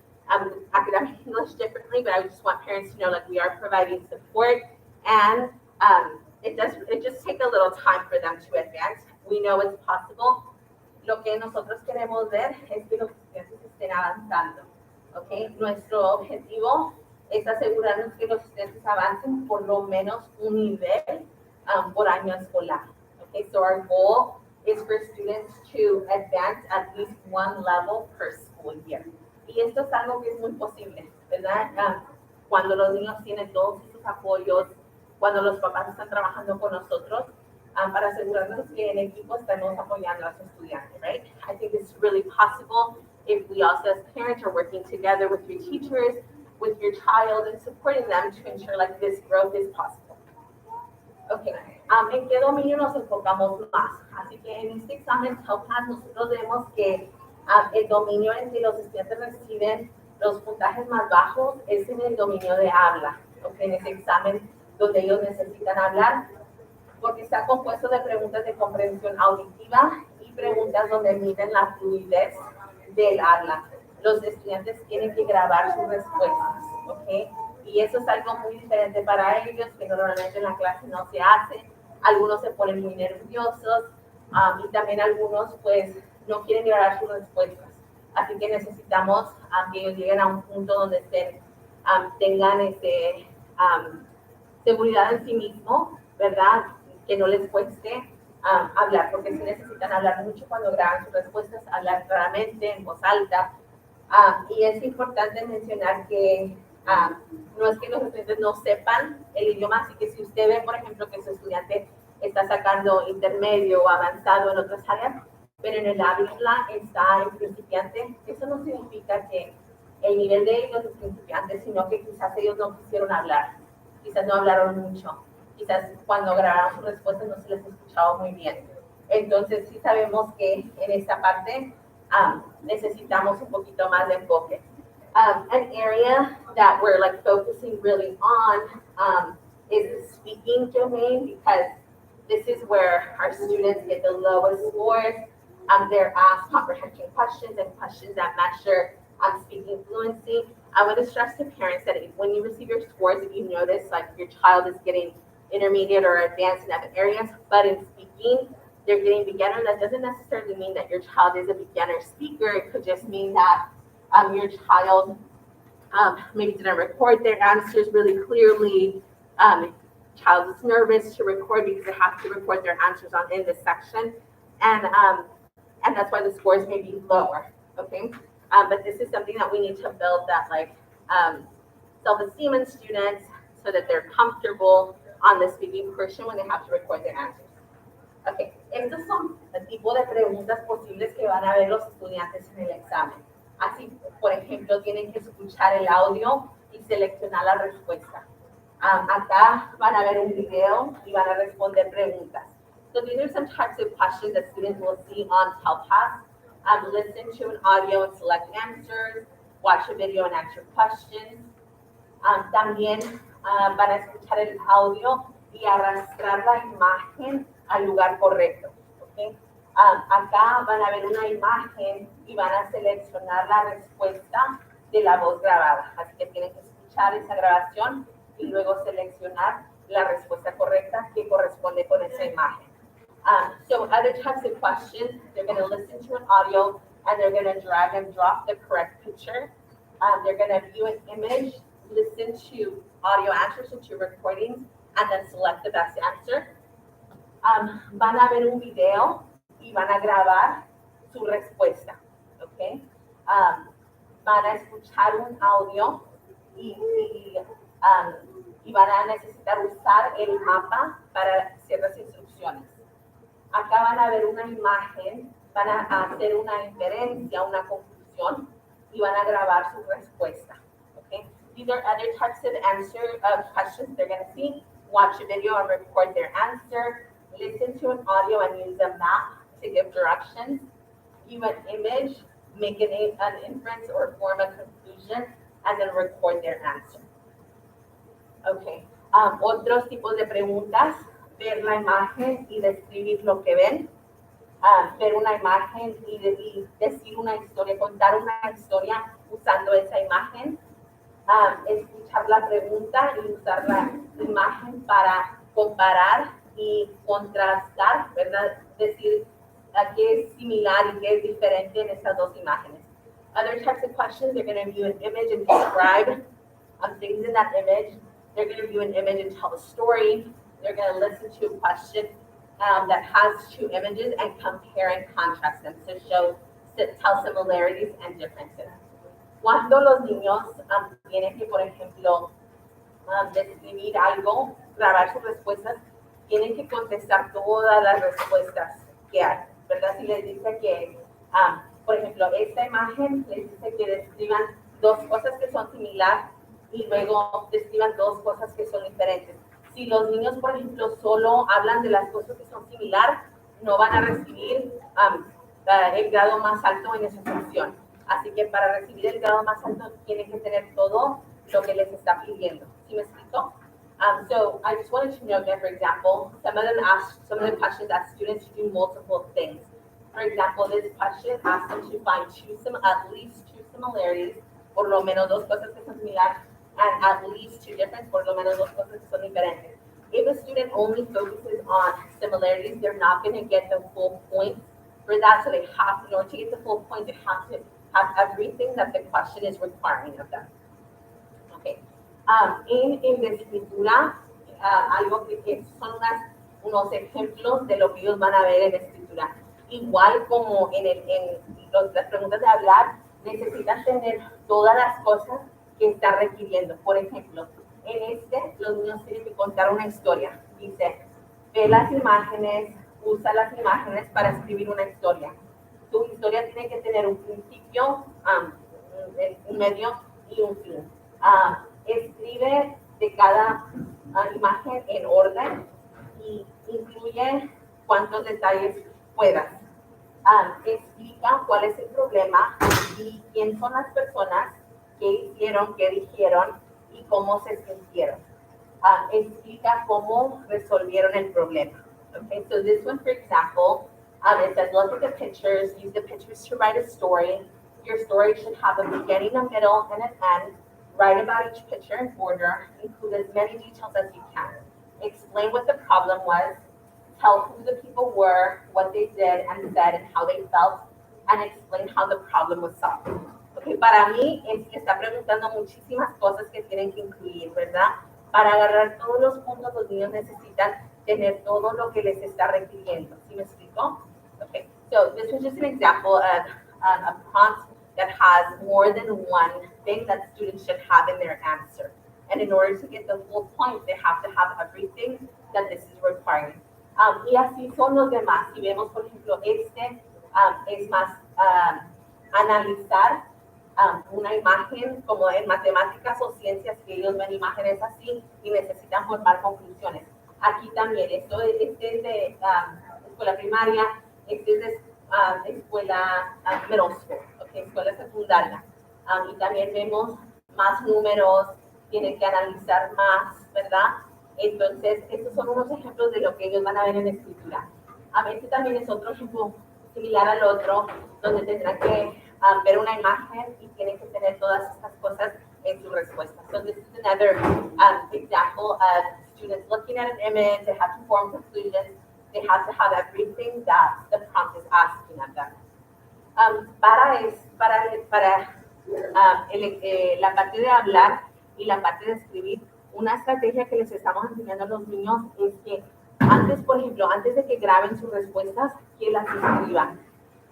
academic English differently, but I just want parents to know like we are providing support, and it just takes a little time for them to advance. We know it's possible. Lo que nosotros queremos ver es que los estudiantes estén avanzando, ¿ok? Nuestro objetivo es asegurarnos que los estudiantes avancen por lo menos un nivel por año escolar. Okay, so our goal is for students to advance at least one level per school year. Y esto es algo que es muy posible, ¿verdad? Cuando los niños tienen todos esos apoyos, cuando los papás están trabajando con nosotros, para asegurarnos que en equipo estamos apoyando a los estudiantes, right? I think it's really possible if we also as parents are working together with your teachers, with your child, and supporting them to ensure like this growth is possible. Okay, ¿en qué dominio nos enfocamos más? Así que en este examen TELPAS nosotros vemos que el dominio en que los estudiantes reciben los puntajes más bajos es en el dominio de habla, okay, en ese examen donde ellos necesitan hablar, porque está compuesto de preguntas de comprensión auditiva y preguntas donde miden la fluidez del habla. Los estudiantes tienen que grabar sus respuestas, ¿ok? Y eso es algo muy diferente para ellos, que normalmente en la clase no se hace. Algunos se ponen muy nerviosos y también algunos pues no quieren grabar sus respuestas. Así que necesitamos que ellos lleguen a un punto donde tengan seguridad en sí mismo, ¿verdad? Que no les cueste hablar, porque sí necesitan hablar mucho cuando graban sus respuestas, hablar claramente, en voz alta. Y es importante mencionar que no es que los estudiantes no sepan el idioma, así que si usted ve, por ejemplo, que su estudiante está sacando intermedio o avanzado en otras áreas, pero en el habla está en principiante, eso no significa que el nivel de ellos es principiante, sino que quizás ellos no quisieron hablar, quizás no hablaron mucho, quizás cuando grabaron sus respuestas no se les escuchaba muy bien. Entonces sí sabemos que en esta parte necesitamos un poquito más de enfoque. An area that we're like focusing really on is the speaking domain, because this is where our students get the lowest scores. They're asked comprehension questions and questions that measure speaking fluency. I want to stress to parents that when you receive your scores, if you notice like your child is getting intermediate or advanced in other areas, but in speaking, they're getting beginner, that doesn't necessarily mean that your child is a beginner speaker. It could just mean that your child maybe didn't record their answers really clearly. Child is nervous to record because they have to record their answers in this section, and that's why the scores may be lower. Okay, but this is something that we need to build that like self-esteem in students so that they're comfortable on the speaking portion when they have to record their answers. Okay, estos son el tipo de preguntas posibles que van a ver los estudiantes en el examen. Así, por ejemplo, tienen que escuchar el audio y seleccionar la respuesta. Acá van a ver un video y van a responder preguntas. So these are some types of questions that students will see on TELPAS. Listen to an audio and select answers. Watch a video and answer questions. También van a escuchar el audio y arrastrar la imagen al lugar correcto. ¿Okay? Acá van a ver una imagen y van a seleccionar la respuesta de la voz grabada. Así que tienen que escuchar esa grabación y luego seleccionar la respuesta correcta que corresponde con esa imagen. So other types of questions, they're going to listen to an audio and they're going to drag and drop the correct picture. They're going to view an image, listen to audio answers into recordings, and then select the best answer. Van a ver un video y van a grabar su respuesta, ¿ok? Van a escuchar un audio y van a necesitar usar el mapa para ciertas instrucciones. Acá van a ver una imagen, van a hacer una inferencia, una conclusión y van a grabar su respuesta, ¿ok? These are other types of questions they're going to see. Watch a video and record their answer. Listen to an audio and use a map to give directions. View an image, make an inference or form a conclusion, and then record their answer. Okay. Otros tipos de preguntas ver la imagen y describir lo que ven, ver una imagen y decir una historia, contar una historia usando esa imagen, escuchar la pregunta y usar la imagen para comparar y contrastar, ¿verdad? Decir qué es similar y qué es diferente en estas dos imágenes. Other types of questions, they're going to view an image and describe things in that image. They're going to view an image and tell a story. They're going to listen to a question that has two images and compare and contrast them to tell similarities and differences. Cuando los niños tienen que, por ejemplo, describir algo, grabar sus respuestas, tienen que contestar todas las respuestas que hay, ¿verdad? Si les dice que, por ejemplo, esta imagen les dice que describan dos cosas que son similares y luego describan dos cosas que son diferentes. Si los niños, por ejemplo, solo hablan de las cosas que son similares, no van a recibir el grado más alto en esa sección. Así que para recibir el grado más alto tienen que tener todo lo que les está pidiendo. ¿Sí me explico? So I just wanted to note that, for example, some of the questions ask students to do multiple things. For example, this question asks them to find at least two similarities, por lo menos dos cosas que son similares, and at least two differences, por lo menos dos cosas que son diferentes. If a student only focuses on similarities, they're not going to get the full point for that. So they have, in order to get the full point, they have to have everything that the question is requiring of them. Okay. En la escritura, algo que son unos ejemplos de lo que ellos van a ver en la escritura. Igual como las preguntas de hablar, necesitan tener todas las cosas que está requiriendo. Por ejemplo, en los niños tienen que contar una historia. Dice, ve las imágenes, usa las imágenes para escribir una historia. Tu historia tiene que tener un principio, un medio y un fin. Escribe de cada imagen en orden y incluye cuántos detalles puedas. Explica cuál es el problema y quién son las personas que hicieron, qué dijeron y cómo se sintieron. Explica cómo resolvieron el problema. Okay, so this one, for example, it says, look at the pictures, use the pictures to write a story. Your story should have a beginning, a middle, and an end. Write about each picture in order. Include as many details as you can. Explain what the problem was. Tell who the people were, what they did and said, and how they felt, and explain how the problem was solved. Okay, para mí está preguntando muchísimas cosas que tienen que incluir, ¿verdad? Para agarrar todos los puntos, los niños necesitan tener todo lo que les está requiriendo. ¿Sí me explico? Okay, so this was just an example of a prompt that has more than one thing that students should have in their answer. And in order to get the full point, they have to have everything that this is requiring. Y así son los demás. Si vemos, por ejemplo, es más analizar una imagen, como en matemáticas o ciencias, que ellos ven imágenes así y necesitan formar conclusiones. Aquí también, esto es de escuela primaria, este es de escuela middle school, okay, escuela secundaria. Y también vemos más números, tienen que analizar más, ¿verdad? Entonces, estos son unos ejemplos de lo que ellos van a ver en la escritura. Este también es otro ejemplo similar al otro, donde tendrán que ver una imagen y tienen que tener todas estas cosas en su respuesta. So this is another example of students looking at an image, they have to form conclusions, they have to have everything that the prompt is asking of them. La parte de hablar y la parte de escribir, una estrategia que les estamos enseñando a los niños es que antes, por ejemplo, antes de que graben sus respuestas, que las escriban.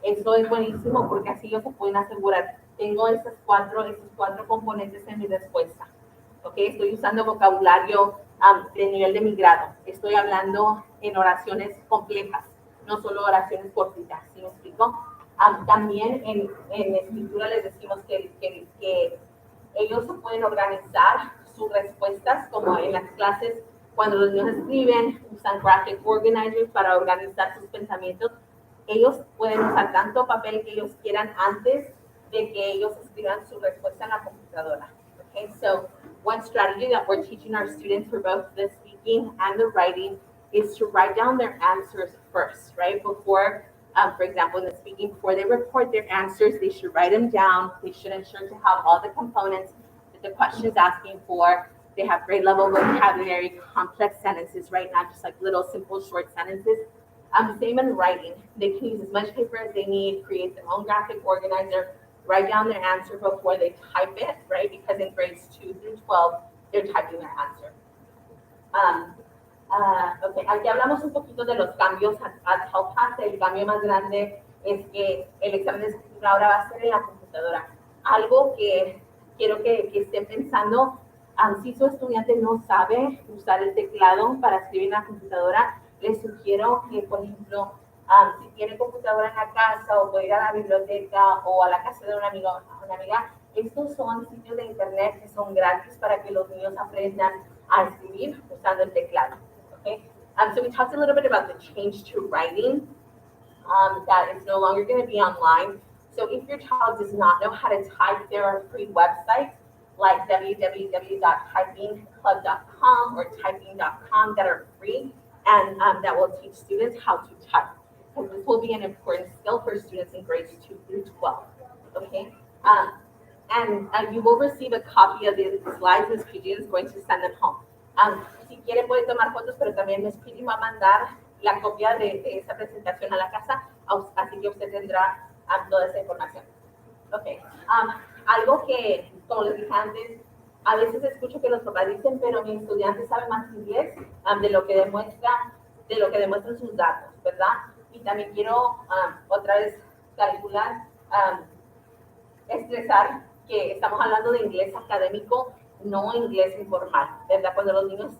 Eso es buenísimo porque así ellos se pueden asegurar, tengo esos cuatro componentes en mi respuesta. Okay, estoy usando vocabulario de nivel de mi grado. Estoy hablando en oraciones complejas, no solo oraciones cortitas. ¿Sí me explico? También en escritura les decimos que ellos se pueden organizar sus respuestas, como en las clases, cuando los niños escriben, usan graphic organizers para organizar sus pensamientos. Ellos pueden usar tanto papel que ellos quieran antes de que ellos escriban su respuesta en la computadora. Okay, so one strategy that we're teaching our students for both the speaking and the writing is to write down their answers first, right? Before, for example, in the speaking, before they report their answers, they should write them down. They should ensure to have all the components that the question is asking for. They have grade level vocabulary, complex sentences, right? Not just like little simple short sentences. Same in writing. They can use as much paper as they need, create their own graphic organizer, write down their answer before they type it, right? Because in grades 2 through 12, they're typing their answer. Ok, aquí hablamos un poquito de los cambios al Health Pass. El cambio más grande es que el examen de escritura ahora va a ser en la computadora. Algo que quiero que estén pensando, si su estudiante no sabe usar el teclado para escribir en la computadora, les sugiero que, por ejemplo, si tiene computadora en la casa o puede ir a la biblioteca o a la casa de un amigo o una amiga, estos son sitios de internet que son gratis para que los niños aprendan a escribir usando el teclado. Okay? So we talked a little bit about the change to writing, that is no longer going to be online. So if your child does not know how to type, there are free websites like www.typingclub.com or typing.com that are free and that will teach students how to type. Because this will be an important skill for students in grades 2 through 12. Okay? And you will receive a copy of the slides. Ms. PG is going to send them home. Si quiere puede tomar fotos, pero también Ms. PG va a mandar la copia de esa presentación a la casa, así que usted tendrá toda esa información. Ok, algo que, como les dije antes, a veces escucho que los papás dicen, pero mi estudiante sabe más inglés de lo que demuestran sus datos, ¿verdad? Y también quiero otra vez estresar que estamos hablando de inglés académico, no inglés informal, ¿verdad? Cuando los niños,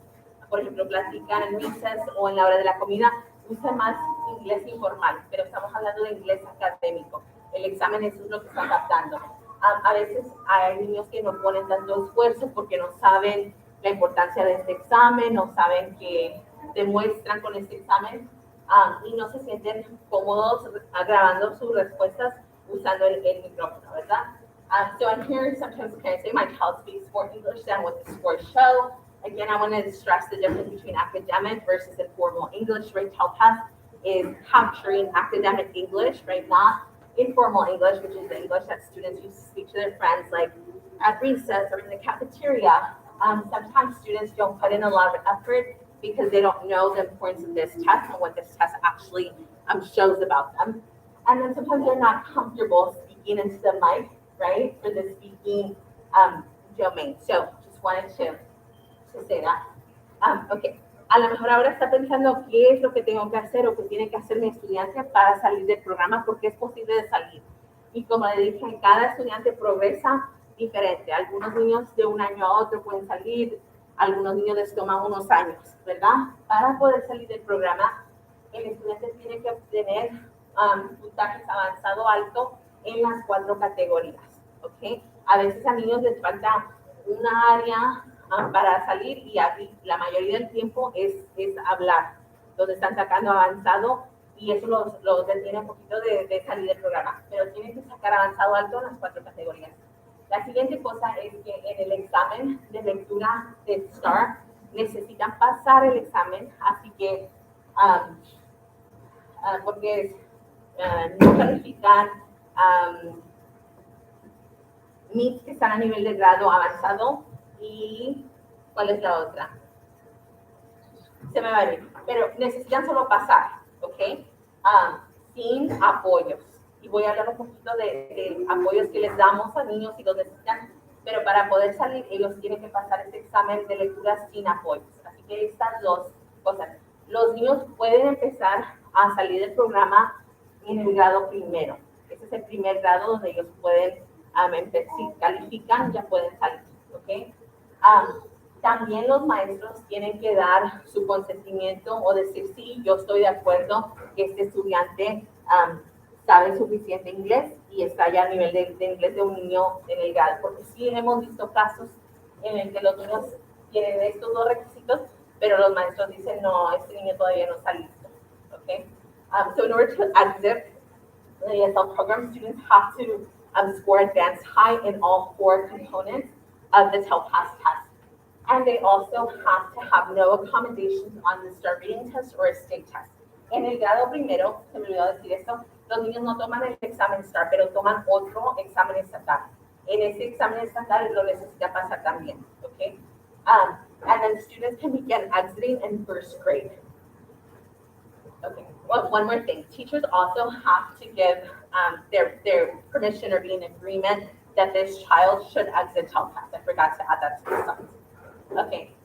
por ejemplo, platican en recess o en la hora de la comida, usan más inglés informal, pero estamos hablando de inglés académico. El examen eso es lo que están captando. A veces hay niños que no ponen tanto esfuerzo porque no saben la importancia de este examen, no saben qué demuestran con este examen y no se sienten cómodos grabando sus respuestas usando el micrófono, ¿verdad? So I'm here sometimes parents say my child speaks more English than what the scores show. Again, I want to stress the difference between academic versus informal English. Right, Health Pass is capturing academic English, right, not informal English, which is the English that students use to speak to their friends, like at recess or in the cafeteria. Sometimes students don't put in a lot of effort because they don't know the importance of this test and what this test actually shows about them. And then sometimes they're not comfortable speaking into the mic, right, for the speaking domain. So just wanted to say that. Okay. A lo mejor ahora está pensando qué es lo que tengo que hacer o qué tiene que hacer mi estudiante para salir del programa, porque es posible de salir. Y como le dije, cada estudiante progresa diferente. Algunos niños de un año a otro pueden salir, algunos niños les toman unos años, ¿verdad? Para poder salir del programa, el estudiante tiene que obtener puntajes avanzado alto en las 4 categorías, ¿ok? A veces a niños les falta una área para salir y la mayoría del tiempo es hablar, donde están sacando avanzado y eso los detiene un poquito de salir del programa, pero tienen que sacar avanzado alto en las 4 categorías. La siguiente cosa es que en el examen de lectura de STAR necesitan pasar el examen, así que porque no califican MITs que están a nivel de grado avanzado. ¿Y cuál es la otra? Se me va a ir. Pero necesitan solo pasar, ¿ok? Sin apoyos. Y voy a hablar un poquito de apoyos que les damos a niños si los necesitan. Pero para poder salir, ellos tienen que pasar este examen de lectura sin apoyos. Así que estas 2 cosas. Los niños pueden empezar a salir del programa en el grado primero. Ese es el primer grado donde ellos pueden, si califican, ya pueden salir, ¿ok? También los maestros tienen que dar su consentimiento o decir, sí, yo estoy de acuerdo que este estudiante sabe suficiente inglés y está ya a nivel de inglés de un niño en el grado. Porque sí hemos visto casos en el que los niños tienen estos 2 requisitos, pero los maestros dicen, no, este niño todavía no está listo. Okay? So in order to exit the ESL program, students have to score advanced high in all 4 components of the TEL Pass test. And they also have to have no accommodations on the STAR reading test or a state test. En el grado primero, se me olvidó decir esto, los niños no toman el examen STAR, pero toman otro examen estatal. En ese examen estatal lo necesita pasar también, okay? And then students can begin exiting in first grade. Okay, well, one more thing. Teachers also have to give their permission or be in agreement that this child should exit TELCAS. I forgot to add that to the slides. Okay,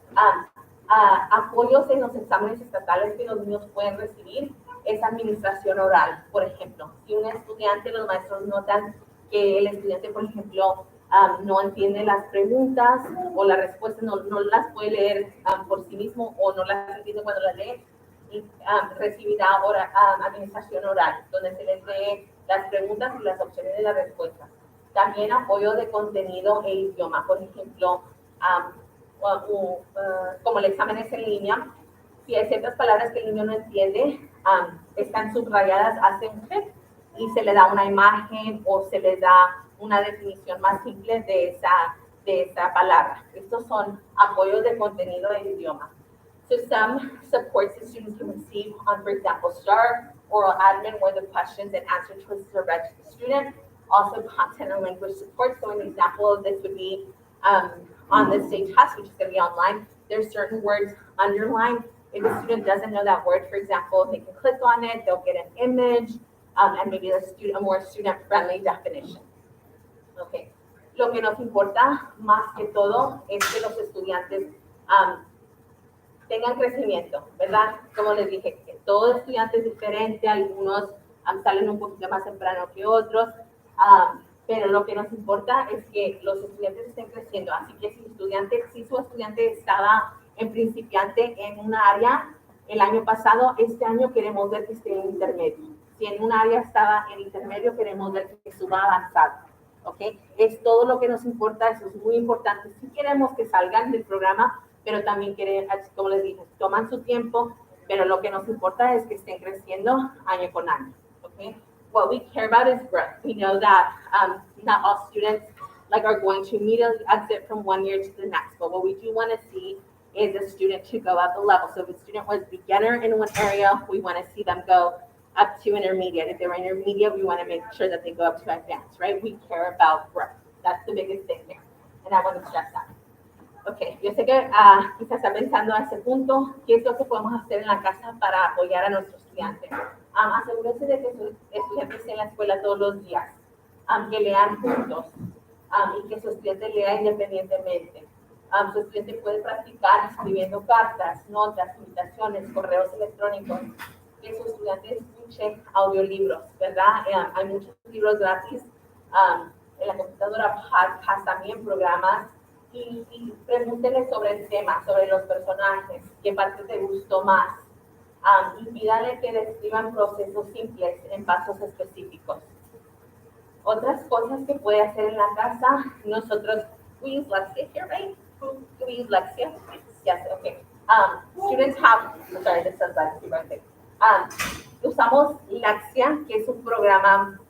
apoyos en los exámenes estatales que los niños pueden recibir es administración oral. Por ejemplo, si un estudiante, los maestros notan que el estudiante, por ejemplo, no entiende las preguntas o las respuestas, no las puede leer por sí mismo o no las entiende cuando las lee, y recibirá administración oral, donde se les lee las preguntas y las opciones de las respuestas. También apoyo de contenido e idioma, por ejemplo, como el examen es en línea, si hay ciertas palabras que el niño no entiende, están subrayadas, hace un clic y se le da una imagen o se le da una definición más simple de esa palabra. Estos son apoyos de contenido e idioma. So some supports the students can receive on, for example, STAR, oral admin, where the questions and answer choices are read to the student. Also content and language support. So an example of this would be on the state test, which is going to be online. There's certain words underlined. If the student doesn't know that word, for example, they can click on it, they'll get an image, and maybe a more student-friendly definition. Okay. Lo que nos importa más que todo es que los estudiantes tengan crecimiento, ¿verdad? Como les dije, que todo estudiante es diferente, algunos salen un poquito más temprano que otros, pero lo que nos importa es que los estudiantes estén creciendo. Así que si su estudiante estaba en principiante en una área el año pasado, este año queremos ver que esté en intermedio. Si en un área estaba en intermedio, queremos ver que suba avanzado. ¿Ok? Es todo lo que nos importa, eso es muy importante. Si queremos que salgan del programa, pero también quieren, como les dije, toman su tiempo, pero lo que nos importa es que estén creciendo año con año. ¿Ok? What we care about is growth. We know that not all students are going to immediately exit from one year to the next, but what we do want to see is a student to go up the level. So if a student was beginner in one area, we want to see them go up to intermediate. If they're intermediate, we want to make sure that they go up to advanced, right? We care about growth. That's the biggest thing here, and I want to stress that. Ok, yo sé que quizás está pensando a ese punto, ¿qué es lo que podemos hacer en la casa para apoyar a nuestros estudiantes? Asegúrense de que sus estudiantes estén en la escuela todos los días, que lean juntos y que su estudiante lea independientemente. Su estudiante puede practicar escribiendo cartas, notas, invitaciones, correos electrónicos, que su estudiante escuche audiolibros, ¿verdad? Hay muchos libros gratis en la computadora, podcasts también, programas. Y pregúntenle sobre el tema, sobre los personajes, qué parte te gustó más. Y pídanle que describan procesos simples en pasos específicos. Otras cosas que puede hacer en la casa, nosotros, we use Lexia here, right? Do we use Lexia? Yes, okay. Students have, sorry, this says Lexia right there. Usamos Lexia, que es un programa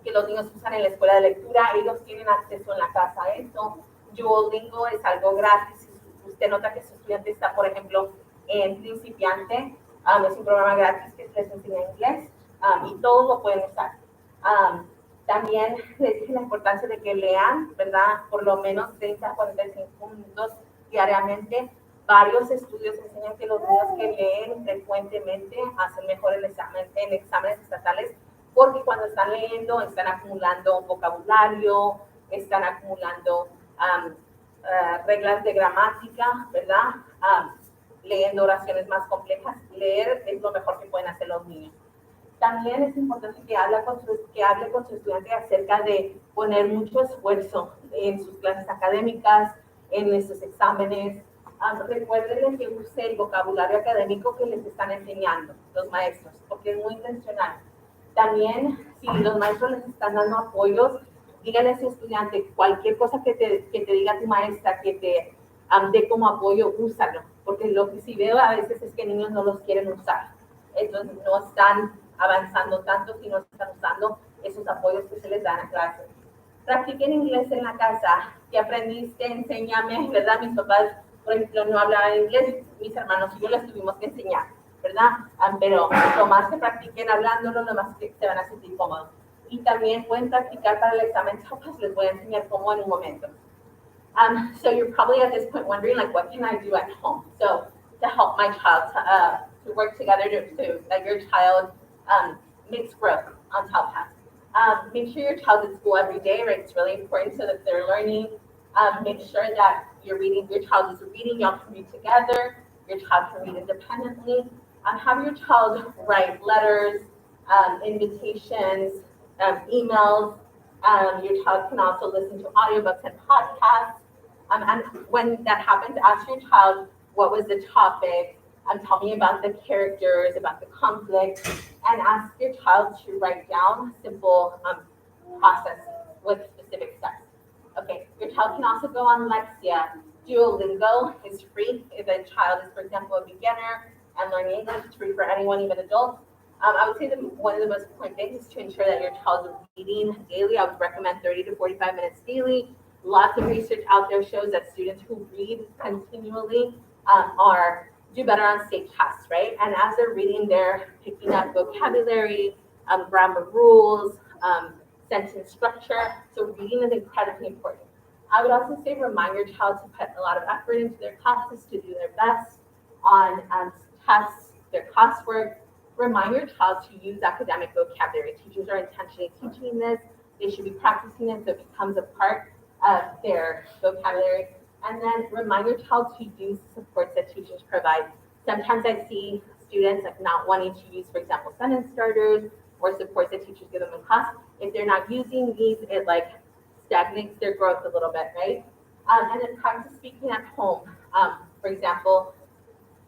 que los niños usan en la escuela de lectura. Ellos tienen acceso en la casa a esto. Duolingo es algo gratis. Si usted nota que su estudiante está, por ejemplo, en principiante, es un programa gratis que les enseña inglés y todos lo pueden usar. También les dije la importancia de que lean, ¿verdad? Por lo menos 30 a 45 minutos diariamente. Varios estudios enseñan que los niños que leen frecuentemente hacen mejor en exámenes estatales, porque cuando están leyendo están acumulando vocabulario, están acumulando reglas de gramática, ¿verdad? Leyendo oraciones más complejas. Leer es lo mejor que pueden hacer los niños. También es importante que hable con su estudiante acerca de poner mucho esfuerzo en sus clases académicas, en estos exámenes. Recuerden que use el vocabulario académico que les están enseñando los maestros, porque es muy intencional. También, si los maestros les están dando apoyos, díganle a su estudiante, cualquier cosa que te diga tu maestra, que te dé como apoyo, úsalo. Porque lo que sí veo a veces es que niños no los quieren usar. Entonces no están avanzando tanto si no están usando esos apoyos que se les dan a clase. Practiquen inglés en la casa. ¿Qué aprendiste? Enséñame, ¿verdad? Mis papás por ejemplo, no hablaban inglés, mis hermanos y yo les tuvimos que enseñar, ¿verdad? Pero lo más que practiquen hablándolo, lo más que se van a sentir cómodos. Y también pueden practicar para el examen TOEFL, les voy a enseñar cómo en un momento. So you're probably at this point wondering, like, what can I do at home? So to help my child to work together to that your child makes growth on TELPAS. Make sure your child's at school every day, right? It's really important so that they're learning. Make sure that your child is reading, y'all can read together, your child can read independently. Have your child write letters, invitations, emails. Your child can also listen to audiobooks and podcasts. And when that happens, ask your child, what was the topic? Tell me about the characters, about the conflict, and ask your child to write down simple process with specific steps. Okay, your child can also go on Lexia. Duolingo is free if a child is, for example, a beginner and learning English. It's free for anyone, even adults. I would say that one of the most important things is to ensure that your child is reading daily. I would recommend 30 to 45 minutes daily. Lots of research out there shows that students who read continually do better on state tests, right? And as they're reading, they're picking up vocabulary, grammar rules, sentence structure. So reading is incredibly important. I would also say remind your child to put a lot of effort into their classes, to do their best on tests, their classwork. Remind your child to use academic vocabulary. Teachers are intentionally teaching this. They should be practicing it so it becomes a part of their vocabulary. And then remind your child to use supports that teachers provide. Sometimes I see students like not wanting to use, for example, sentence starters or supports that teachers give them in class. If they're not using these, it like stagnates their growth a little bit, right? And then practice speaking at home. For example,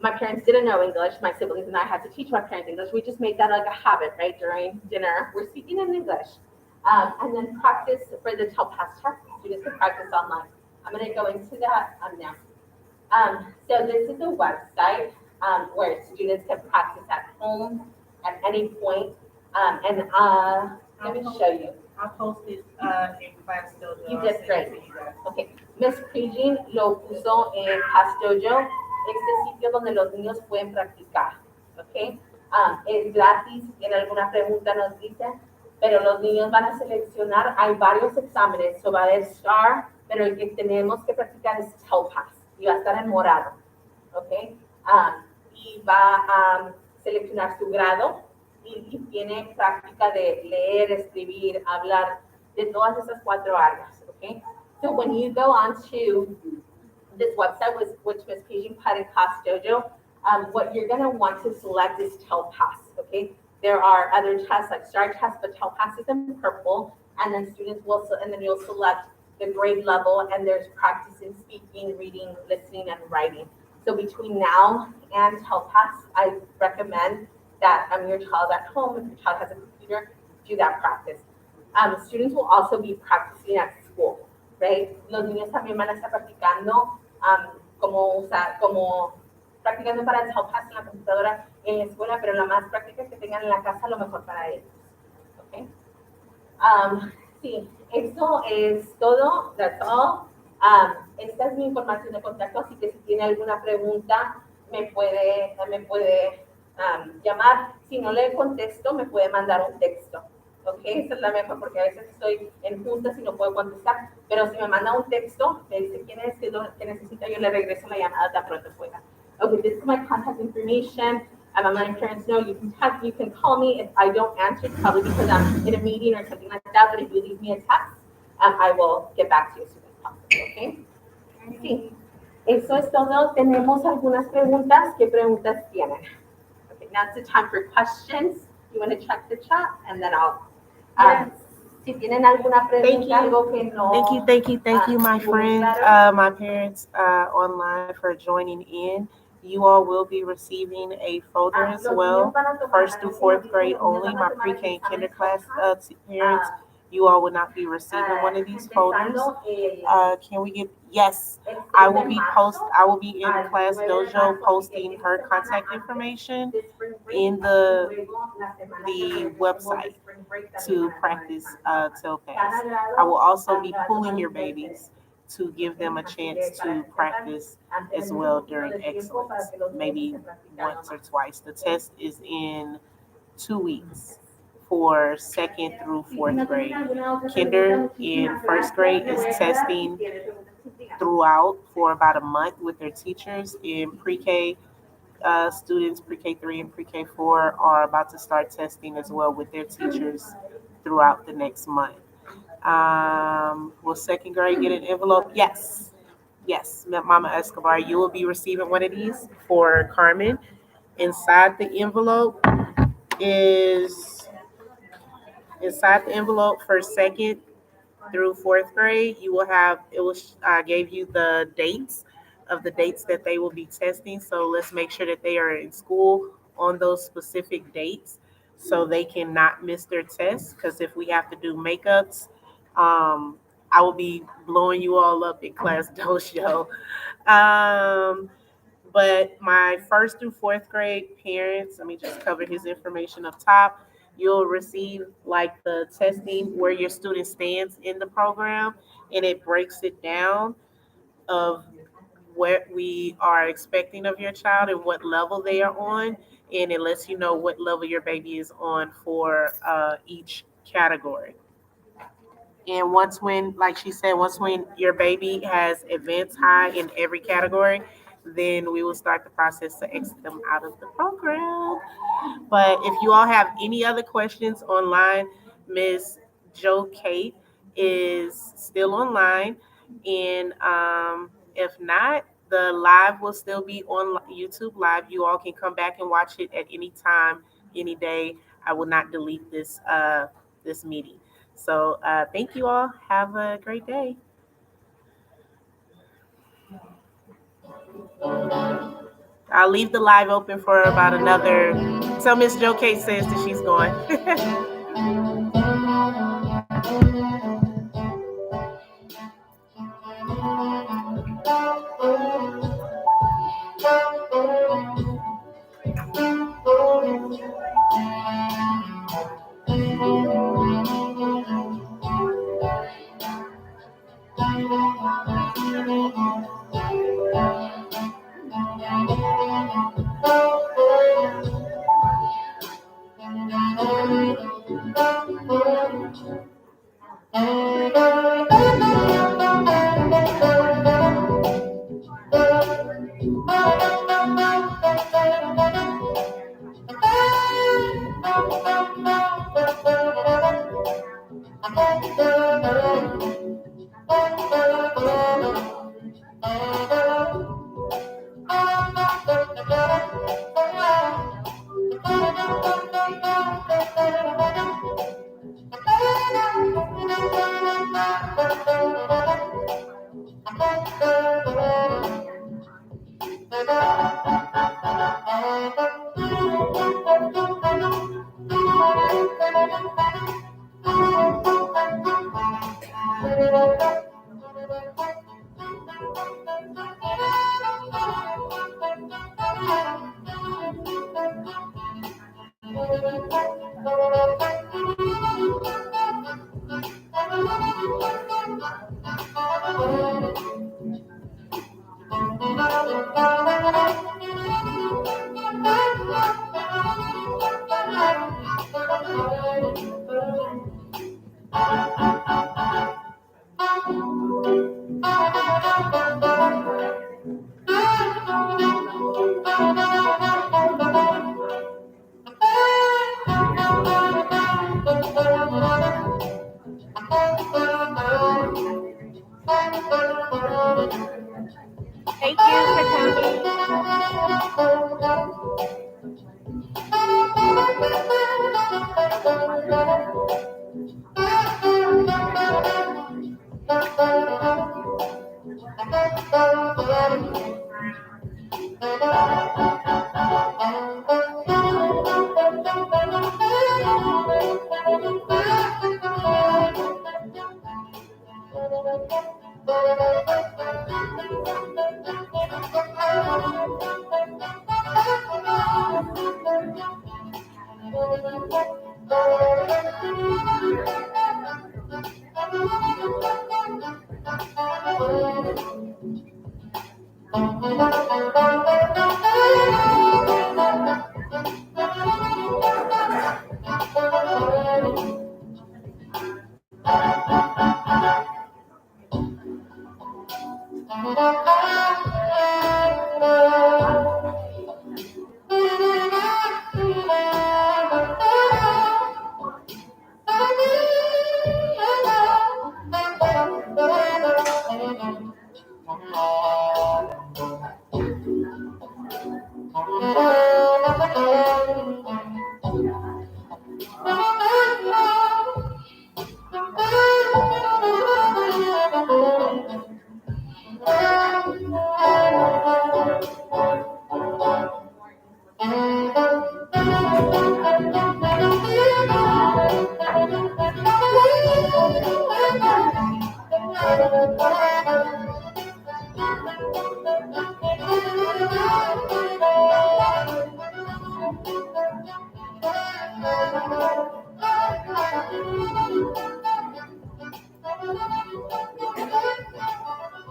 my parents didn't know English. My siblings and I had to teach my parents English. We just made that like a habit, right? During dinner, we're speaking in English. And then practice for the TELPAS test. Students can practice online. I'm going to go into that now. So this is a website where students can practice at home at any point. Let me show you. I posted in class dojo. You did great. Okay. Miss Prijin lo puso en Class Dojo, este sitio donde los niños pueden practicar. Okay. Es gratis. Si tiene alguna pregunta nos dice. Pero los niños van a seleccionar. Hay varios exámenes. So va a haber STAR, pero el que tenemos que practicar es TELPAS. Y va a estar en morado. Okay. Y va a seleccionar su grado. Y tiene práctica de leer, escribir, hablar, de todas esas 4 áreas, okay? So when you go on to this website, which Ms. Paging put in Class Dojo, what you're gonna want to select is TELPAS, okay? There are other tests like STAR tests, but TELPAS is in purple, and then and then you'll select the grade level, and there's practice in speaking, reading, listening, and writing. So between now and TELPAS, I recommend that your child at home, if your child has a computer, do that practice. Students will also be practicing at school, right? Los niños también van a estar practicando como practicando para el TELPAS en la computadora en la escuela, pero la más práctica que tengan en la casa, lo mejor para ellos. Okay? Sí, eso es todo. That's all. Esta es mi información de contacto, así que si tiene alguna pregunta, me puede llamar. Si no le contesto, me puede mandar un texto. ¿Ok? Esa es la mejor, porque a veces estoy en juntas y no puedo contestar. Pero si me manda un texto, me dice quién es, qué es lo que necesita, yo le regreso la llamada tan pronto pueda. Okay, this is my contact information. I'm letting parents know you can call me. If I don't answer, it's probably because I'm in a meeting or something like that. But if you leave me a text, I will get back to you as soon as possible. Okay? Sí. Eso es todo. Tenemos algunas preguntas. ¿Qué preguntas tienen? Okay, now it's the time for questions. You want to check the chat, and then I'll. Yes. Si tienen alguna pregunta, algo que no. Thank you, my friend, my parents online for joining in. You all will be receiving a folder as well, 1st through 4th grade only. My pre-K and kinder class parents, you all will not be receiving one of these folders. Can we get, yes, I will be in Class Dojo posting her contact information in the website to practice TELPAS. I will also be pulling your babies to give them a chance to practice as well during excellence, maybe once or twice. The test is in 2 weeks for second through fourth grade. Kinder in first grade is testing throughout for about a month with their teachers. In pre-K, students pre-K 3 and pre-K 4 are about to start testing as well with their teachers throughout the next month. Will second grade get an envelope? Yes. Yes, Mama Escobar, you will be receiving one of these for Carmen. Inside the envelope is inside the envelope for second through fourth grade. You will have it will I gave you the dates that they will be testing. So let's make sure that they are in school on those specific dates so they cannot miss their tests. Because if we have to do makeups, I will be blowing you all up in class dojo. Um, but my first through fourth grade parents, let me just cover his information up top. You'll receive like the testing where your student stands in the program, and it breaks it down of what we are expecting of your child and what level they are on, and it lets you know what level your baby is on for each category. And once when, like she said, once when your baby has advanced high in every category, then we will start the process to exit them out of the program. But if you all have any other questions online, Miss Joe Kate is still online. And if not, the live will still be on YouTube Live. You all can come back and watch it at any time, any day. I will not delete this meeting. So thank you all. Have a great day. I'll leave the live open for about another. So Miss Joe Kate says that she's going. Thank you for coming.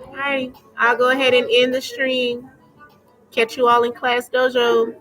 All right, I'll go ahead and end the stream. Catch you all in Class Dojo.